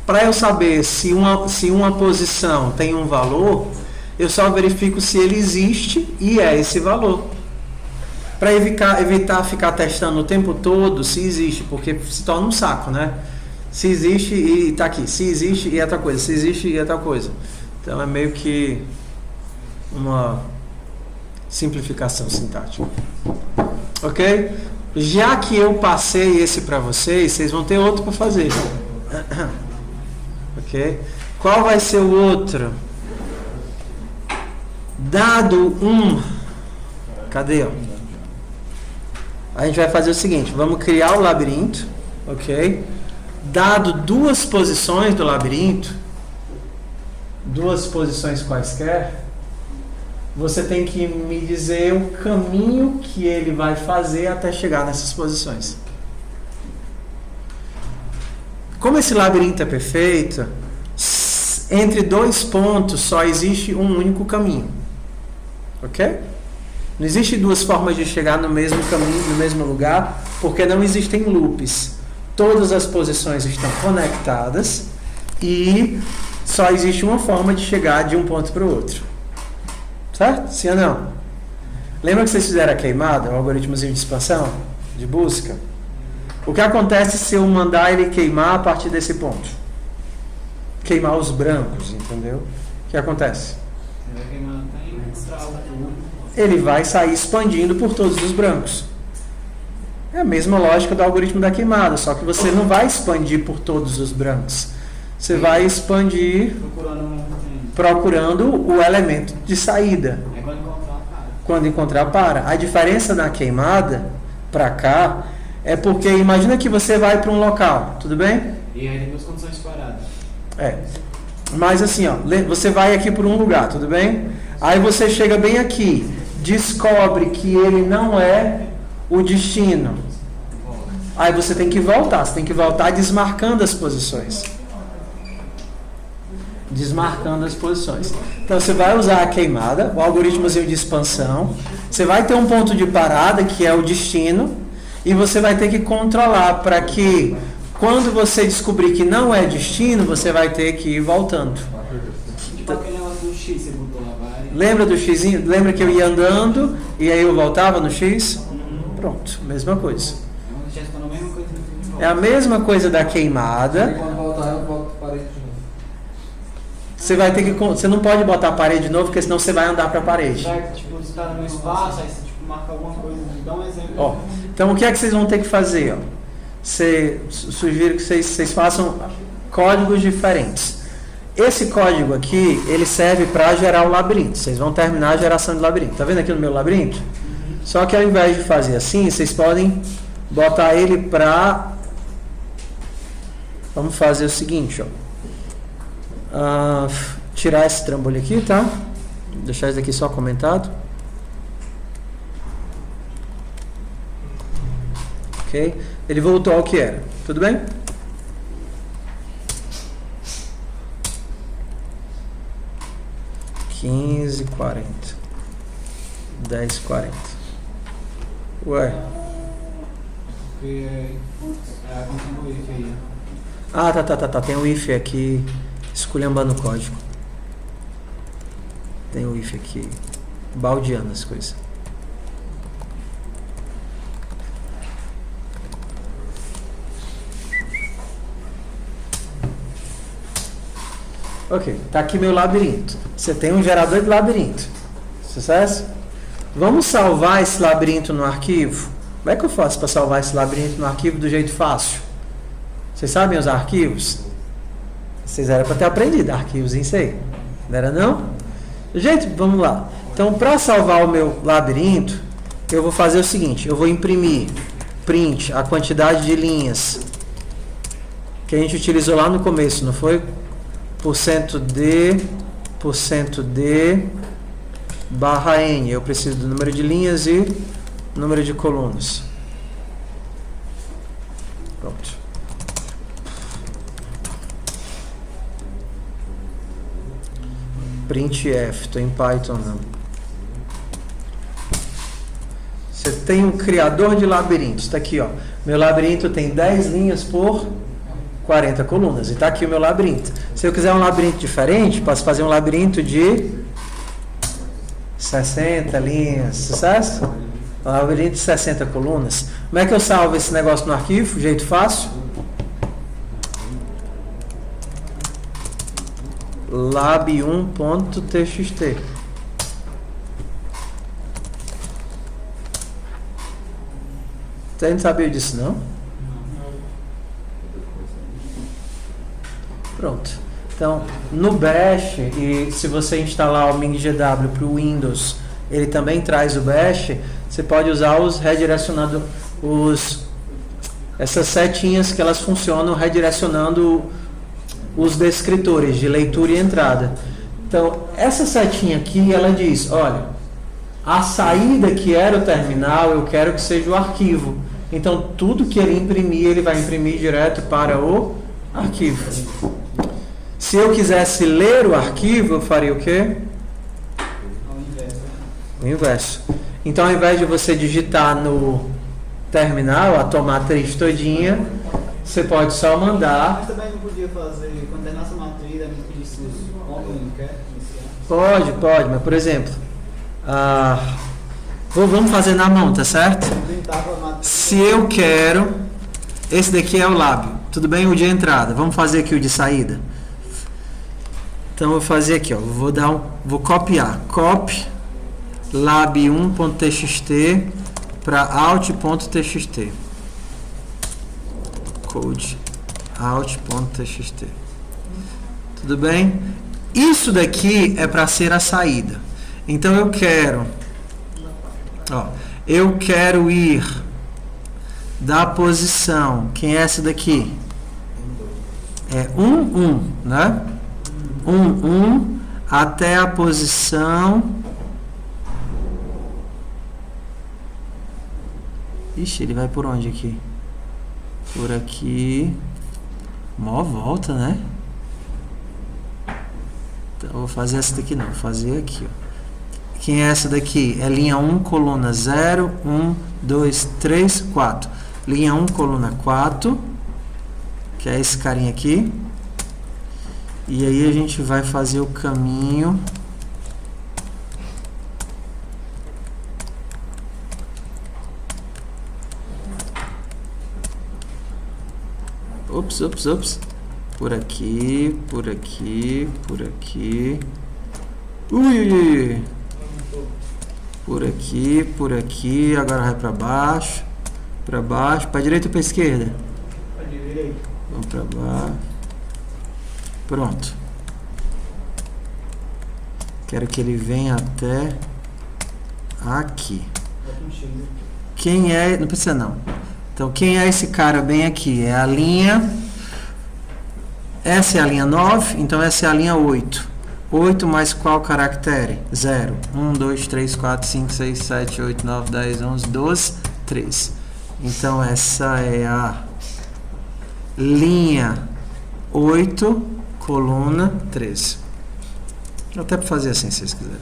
para eu saber se uma posição tem um valor, eu só verifico se ele existe e é esse valor. Para evitar ficar testando o tempo todo se existe, porque se torna um saco, né? Se existe e está aqui, se existe e é outra coisa, se existe e é outra coisa. Então é meio que uma simplificação sintática. Ok? Já que eu passei esse para vocês vão ter outro para fazer. Ok? Qual vai ser o outro? Dado cadê? Ó? A gente vai fazer o seguinte, vamos criar o labirinto, ok? Dado duas posições do labirinto, duas posições quaisquer, você tem que me dizer o caminho que ele vai fazer até chegar nessas posições. Como esse labirinto é perfeito, entre dois pontos só existe um único caminho. Ok? Não existe duas formas de chegar no mesmo caminho, no mesmo lugar, porque não existem loops. Todas as posições estão conectadas e só existe uma forma de chegar de um ponto para o outro. Certo? Sim ou não? Lembra que vocês fizeram a queimada, o algoritmozinho de expansão, de busca? O que acontece se eu mandar ele queimar a partir desse ponto? Queimar os brancos, entendeu? O que acontece? Ele vai queimar até ele vai sair expandindo por todos os brancos. É a mesma lógica do algoritmo da queimada, só que você não vai expandir por todos os brancos. Você vai expandir procurando o elemento de saída. Quando encontrar, para. A diferença na queimada para cá é porque imagina que você vai para um local, tudo bem? E aí tem duas condições paradas. Mas assim, ó, você vai aqui por um lugar, tudo bem? Aí você chega bem aqui, descobre que ele não é o destino. Aí você tem que voltar desmarcando as posições. Então você vai usar a queimada, o algoritmozinho de expansão. Você vai ter um ponto de parada que é o destino e você vai ter que controlar para que quando você descobrir que não é destino, você vai ter que ir voltando. Tipo aquele negócio do X, você botou lá, vai. Lembra do Xzinho? Lembra que eu ia andando e aí eu voltava no X? Pronto, mesma coisa. É a mesma coisa da queimada. Quando voltar, eu volto para a parede de novo. Você não pode botar a parede de novo, porque senão você vai andar para a parede. Tipo, você está no espaço, aí você marca alguma coisa, dá um exemplo. Então o que é que vocês vão ter que fazer? Sugiro que vocês façam códigos diferentes. Esse código aqui, ele serve para gerar o labirinto. Vocês vão terminar a geração de labirinto. Tá vendo aqui no meu labirinto? Só que ao invés de fazer assim, vocês podem botar ele para... Vamos fazer o seguinte, tirar esse trambolho aqui, tá? Deixar isso aqui só comentado. Ok? Ele voltou ao que era. Tudo bem? (15:40) 10:40. Ué. Porque é a condição do if aí. Tá. Tem o if aqui esculhambando o código. Tem o if aqui baldeando as coisas. Ok, tá aqui meu labirinto. Você tem um gerador de labirinto. Sucesso? Vamos salvar esse labirinto no arquivo? Como é que eu faço para salvar esse labirinto no arquivo do jeito fácil? Vocês sabem os arquivos? Vocês eram para ter aprendido arquivos em C. Não era não? Gente, vamos lá. Então, para salvar o meu labirinto, eu vou fazer o seguinte. Eu vou imprimir print a quantidade de linhas que a gente utilizou lá no começo, não foi? %d barra n. Eu preciso do número de linhas e número de colunas. Pronto. Printf, estou em Python não. Você tem um criador de labirintos. Está aqui, ó. Meu labirinto tem 10 linhas por 40 colunas. E está aqui o meu labirinto. Se eu quiser um labirinto diferente, posso fazer um labirinto de 60 linhas. Sucesso? Um labirinto de 60 colunas. Como é que eu salvo esse negócio no arquivo? Jeito fácil. lab1.txt. Você não sabia disso, não? Pronto. Então, no Bash, e se você instalar o MinGW para o Windows, ele também traz o Bash, você pode usar os redirecionando, essas setinhas que elas funcionam redirecionando os descritores de leitura e entrada. Então, essa setinha aqui, ela diz, olha, a saída que era o terminal, eu quero que seja o arquivo. Então, tudo que ele imprimir, ele vai imprimir direto para o arquivo. Se eu quisesse ler o arquivo, eu faria o quê? O inverso. Então, ao invés de você digitar no terminal, a tomatriz todinha, você pode só mandar. Mas também não podia fazer, quando é nossa matriz, a gente pedisse os pontos que quer iniciar? Pode, mas por exemplo, vamos fazer na mão, tá certo? Se eu quero, esse daqui é o lábio, tudo bem? O de entrada, vamos fazer aqui o de saída. Então eu vou fazer aqui, ó, vou copiar, copy lab1.txt para out.txt. Code out.txt. Tudo bem? Isso daqui é para ser a saída. Então eu quero ir da posição, quem é essa daqui? É 1, né? 1 até a posição. Ixi, ele vai por onde aqui? Por aqui. Mó volta, né? Então eu vou fazer essa daqui não, vou fazer aqui, ó. Quem é essa daqui? É linha 1, coluna 0, 1, 2, 3, 4. Linha 1, coluna 4, que é esse carinha aqui. E aí a gente vai fazer o caminho. Ops. Por aqui, por aqui, por aqui. Ui. Por aqui, agora vai para baixo, para direita ou para esquerda? Para direita. Vamos para baixo. Pronto. Quero que ele venha até aqui. Quem é? Não precisa não. Então, quem é esse cara bem aqui? É a linha. Essa é a linha 9, então essa é a linha 8. 8 mais qual caractere? 0. 1, 2, 3, 4, 5, 6, 7, 8, 9, 10, 11, 12, 13. Então, essa é a linha 8, coluna 13. Até para fazer assim, se vocês quiserem.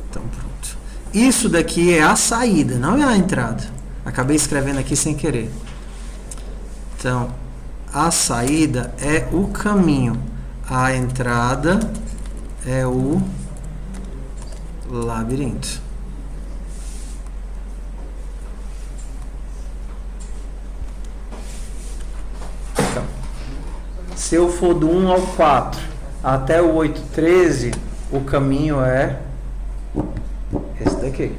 Então, pronto. Isso daqui é a saída, não é a entrada. Acabei escrevendo aqui sem querer. Então, a saída é o caminho. A entrada é o labirinto. Então, se eu for do 1 ao 4 até o 8, 13, o caminho é esse daqui.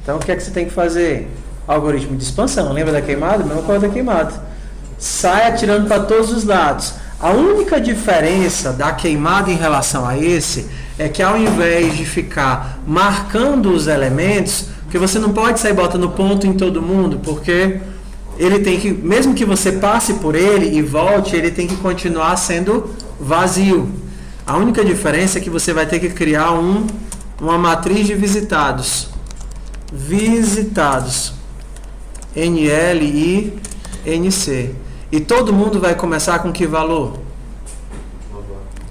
Então, o que é que você tem que fazer? Algoritmo de expansão. Lembra da queimada? Mesma coisa da queimada. Sai atirando para todos os lados. A única diferença da queimada em relação a esse é que ao invés de ficar marcando os elementos, porque você não pode sair botando ponto em todo mundo, porque ele tem que, mesmo que você passe por ele e volte, ele tem que continuar sendo vazio. A única diferença é que você vai ter que criar uma matriz de visitados. Visitados. NL e NC. E todo mundo vai começar com que valor?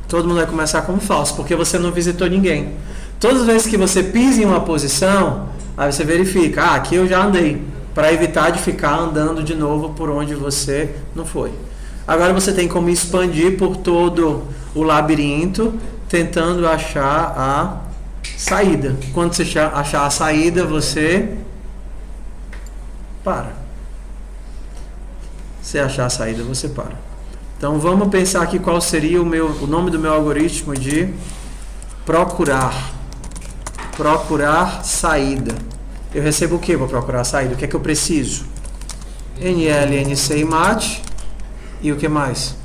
Todo mundo vai começar com falso, porque você não visitou ninguém. Todas as vezes que você pisa em uma posição, aí você verifica, aqui eu já andei, para evitar de ficar andando de novo por onde você não foi. Agora você tem como expandir por todo o labirinto, tentando achar a saída. Quando você achar a saída, você para. Se achar a saída, você para. Então vamos pensar aqui qual seria o nome do meu algoritmo de procurar. Procurar saída. Eu recebo o que para procurar saída? O que é que eu preciso? NL, NC e MAT. E o que mais?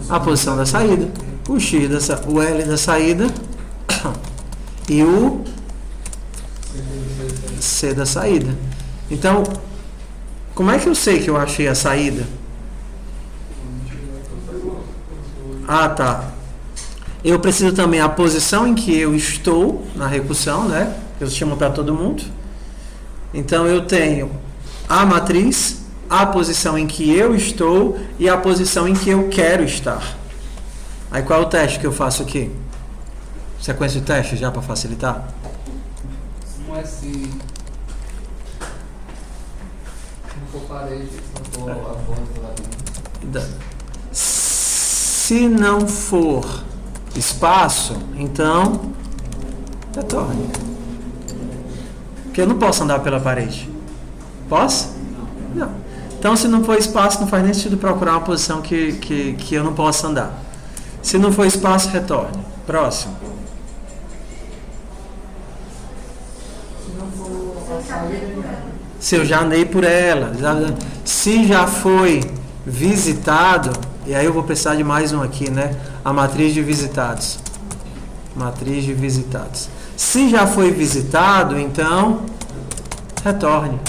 A posição da saída. O X o L da saída. E o C da saída. Então, como é que eu sei que eu achei a saída? Tá. Eu preciso também a posição em que eu estou na recursão, né? Eu chamo para todo mundo. Então eu tenho a matriz, a posição em que eu estou e a posição em que eu quero estar. Aí qual é o teste que eu faço aqui? Sequência de testes já para facilitar? Não é se não for parede, se não for a borda do labirinto. Se não for espaço, então retorne. Porque eu não posso andar pela parede. Posso? Não. Então, se não for espaço, não faz nem sentido procurar uma posição que eu não possa andar. Se não for espaço, retorne. Próximo. Se eu já andei por ela. Se já foi visitado, e aí eu vou precisar de mais um aqui, né? A matriz de visitados. Matriz de visitados. Se já foi visitado, então retorne.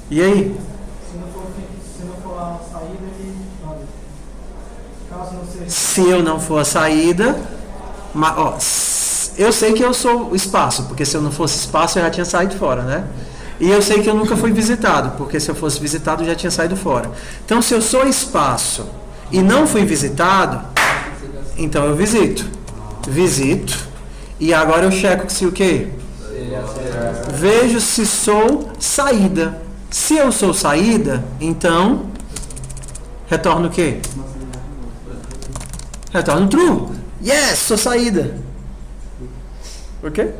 E aí? Se não for a saída, ele roda. Caso não seja. Se eu não for a saída, ó, eu sei que eu sou o espaço, porque se eu não fosse espaço eu já tinha saído fora, né? E eu sei que eu nunca fui visitado, porque se eu fosse visitado eu já tinha saído fora. Então, se eu sou espaço e não fui visitado, então eu visito. Visito. E agora eu checo se o quê? Vejo se sou saída. Se eu sou saída, então retorno o quê? Retorno true. Yes, sou saída. Ok?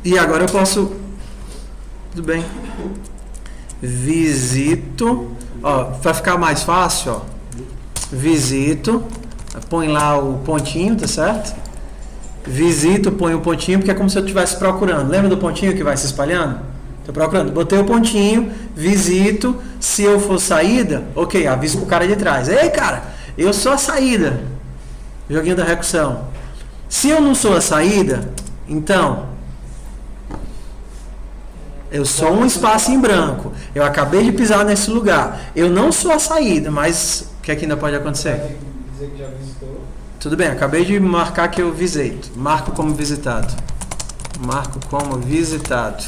E agora eu posso... Tudo bem. Visito. Ó, vai ficar mais fácil, ó. Visito. Põe lá o pontinho, tá certo? Visito, põe o pontinho, porque é como se eu estivesse procurando. Lembra do pontinho que vai se espalhando? Estou procurando. Botei o pontinho, visito. Se eu for saída, ok, aviso pro cara de trás. Ei, cara, eu sou a saída. Joguinho da recursão. Se eu não sou a saída, então eu sou um espaço em branco. Eu acabei de pisar nesse lugar. Eu não sou a saída, mas o que é que ainda pode acontecer? Dizer que já visitou. Tudo bem, acabei de marcar que eu visitei. Marco como visitado. Marco como visitado.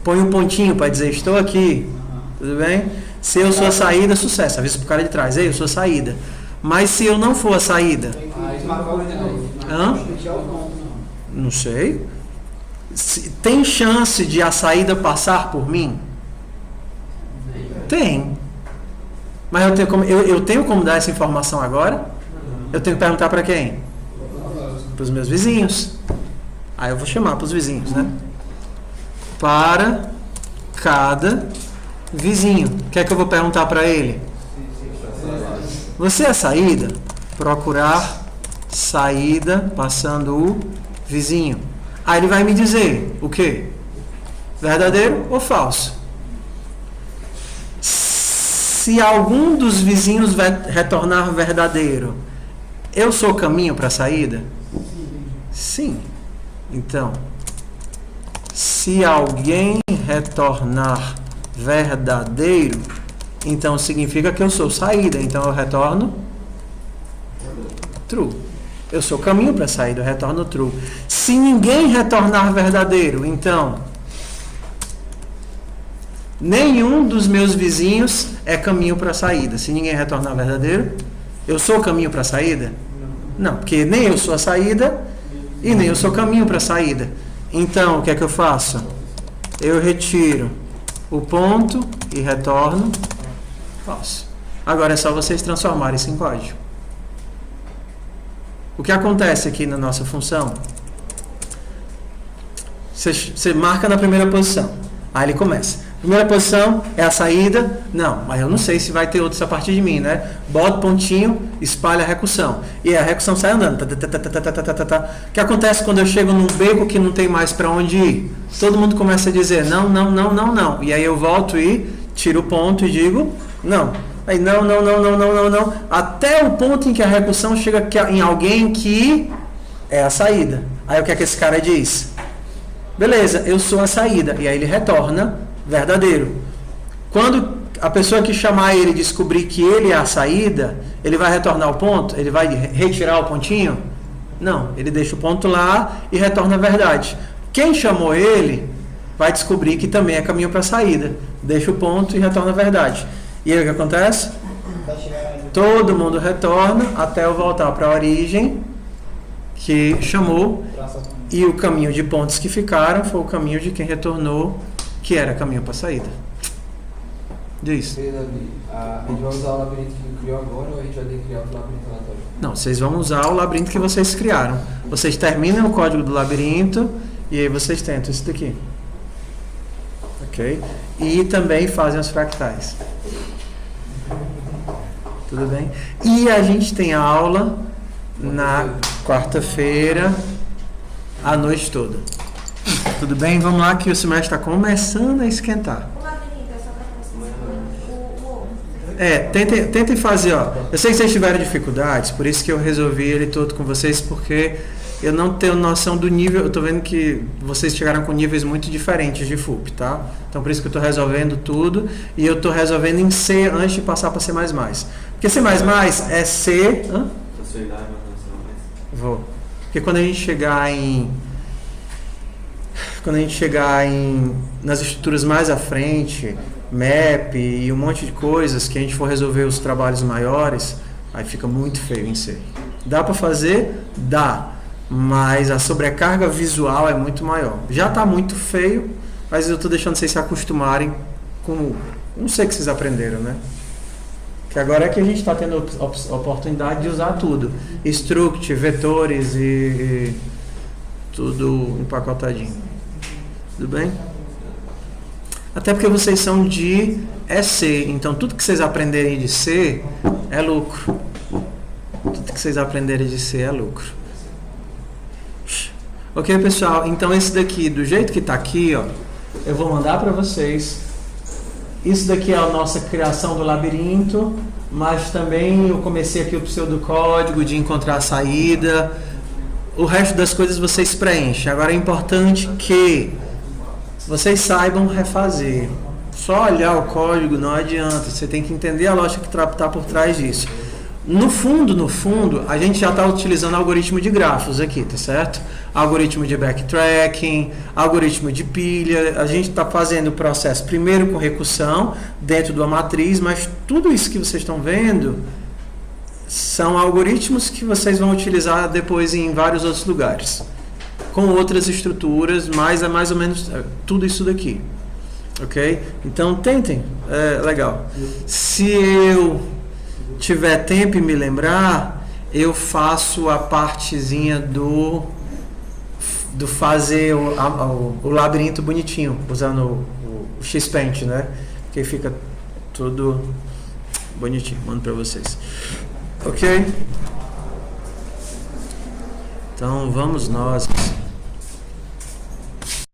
Põe um pontinho para dizer estou aqui. Tudo bem? Se eu sou a saída, sucesso. Avisa pro cara de trás. Ei, eu sou a saída. Mas se eu não for a saída... Hã? Não sei. Tem chance de a saída passar por mim? Tem. Mas eu tenho como dar essa informação agora? Eu tenho que perguntar para quem? Para os meus vizinhos. Aí eu vou chamar para os vizinhos, né? Para cada vizinho. O que é que eu vou perguntar para ele? Você é a saída? Procurar saída passando o vizinho. Aí ele vai me dizer o quê? Verdadeiro ou falso? Se algum dos vizinhos vai retornar verdadeiro, eu sou caminho para a saída? Sim. Então, se alguém retornar verdadeiro, então significa que eu sou saída. Então eu retorno true. Eu sou caminho para a saída, eu retorno true. Se ninguém retornar verdadeiro, então nenhum dos meus vizinhos é caminho para a saída. Se ninguém retornar verdadeiro, eu sou caminho para a saída? Não, porque nem eu sou a saída e nem eu sou caminho para a saída. Então, o que é que eu faço? Eu retiro o ponto e retorno falso. Agora é só vocês transformarem isso em código. O que acontece aqui na nossa função? Você marca na primeira posição. Aí ele começa. Primeira posição é a saída. Não, mas eu não sei se vai ter outros a partir de mim, né? Bota pontinho, espalha a recursão. E a recursão sai andando. O que acontece quando eu chego num beco que não tem mais para onde ir? Todo mundo começa a dizer não, não, não, não, não. E aí eu volto e tiro o ponto e digo não. Aí não, não, não, não, não, não, não. Até o ponto em que a recursão chega em alguém que é a saída. Aí o que é que esse cara diz? Beleza, eu sou a saída. E aí ele retorna verdadeiro. Quando a pessoa que chamar ele descobrir que ele é a saída, ele vai retornar o ponto? Ele vai retirar o pontinho? Não, ele deixa o ponto lá e retorna a verdade. Quem chamou ele vai descobrir que também é caminho para a saída. Deixa o ponto e retorna a verdade. E aí o que acontece? Todo mundo retorna até eu voltar para a origem que chamou, e o caminho de pontos que ficaram foi o caminho de quem retornou, que era caminho para a saída. Diz. A gente vai usar o labirinto que criou agora ou a gente vai ter que criar outro labirinto aleatório? Não, vocês vão usar o labirinto que vocês criaram. Vocês terminam o código do labirinto e aí vocês tentam isso daqui. Ok? E também fazem os fractais. Tudo bem? E a gente tem aula na quarta-feira, a noite toda. Tudo bem? Vamos lá que o semestre está começando a esquentar. O labirinto é só para Tentem fazer, ó. Eu sei que vocês tiveram dificuldades, por isso que eu resolvi ele todo com vocês, porque eu não tenho noção do nível. Eu tô vendo que vocês chegaram com níveis muito diferentes de FUP, tá? Então por isso que eu tô resolvendo tudo, e eu tô resolvendo em C antes de passar para C++. Porque C++ é C... Hã? Vou. Porque quando a gente chegar nas estruturas mais à frente, map e um monte de coisas, que a gente for resolver os trabalhos maiores, aí fica muito feio em C. Dá para fazer? Dá. Mas a sobrecarga visual é muito maior. Já está muito feio, mas eu estou deixando vocês se acostumarem com... Não sei o que vocês aprenderam, né? Que agora é que a gente está tendo a oportunidade de usar tudo. Struct, vetores e tudo empacotadinho. Tudo bem? Até porque vocês são de EC, então tudo que vocês aprenderem de C é lucro. Tudo que vocês aprenderem de C é lucro. Ok, pessoal? Então esse daqui, do jeito que está aqui, ó, eu vou mandar para vocês. Isso daqui é a nossa criação do labirinto, mas também eu comecei aqui o pseudocódigo de encontrar a saída. O resto das coisas vocês preenchem. Agora é importante que vocês saibam refazer. Só olhar o código não adianta. Você tem que entender a lógica que está por trás disso. No fundo, a gente já está utilizando algoritmo de grafos aqui, tá certo? Algoritmo de backtracking, algoritmo de pilha. A gente está fazendo o processo primeiro com recursão dentro de uma matriz, mas tudo isso que vocês estão vendo são algoritmos que vocês vão utilizar depois em vários outros lugares, com outras estruturas, mas é mais ou menos tudo isso daqui. Ok? Então tentem, é legal. Se eu tiver tempo e me lembrar, eu faço a partezinha do fazer o labirinto bonitinho, usando o Xpaint, né? Que fica tudo bonitinho. Mando para vocês. Ok? Então vamos nós.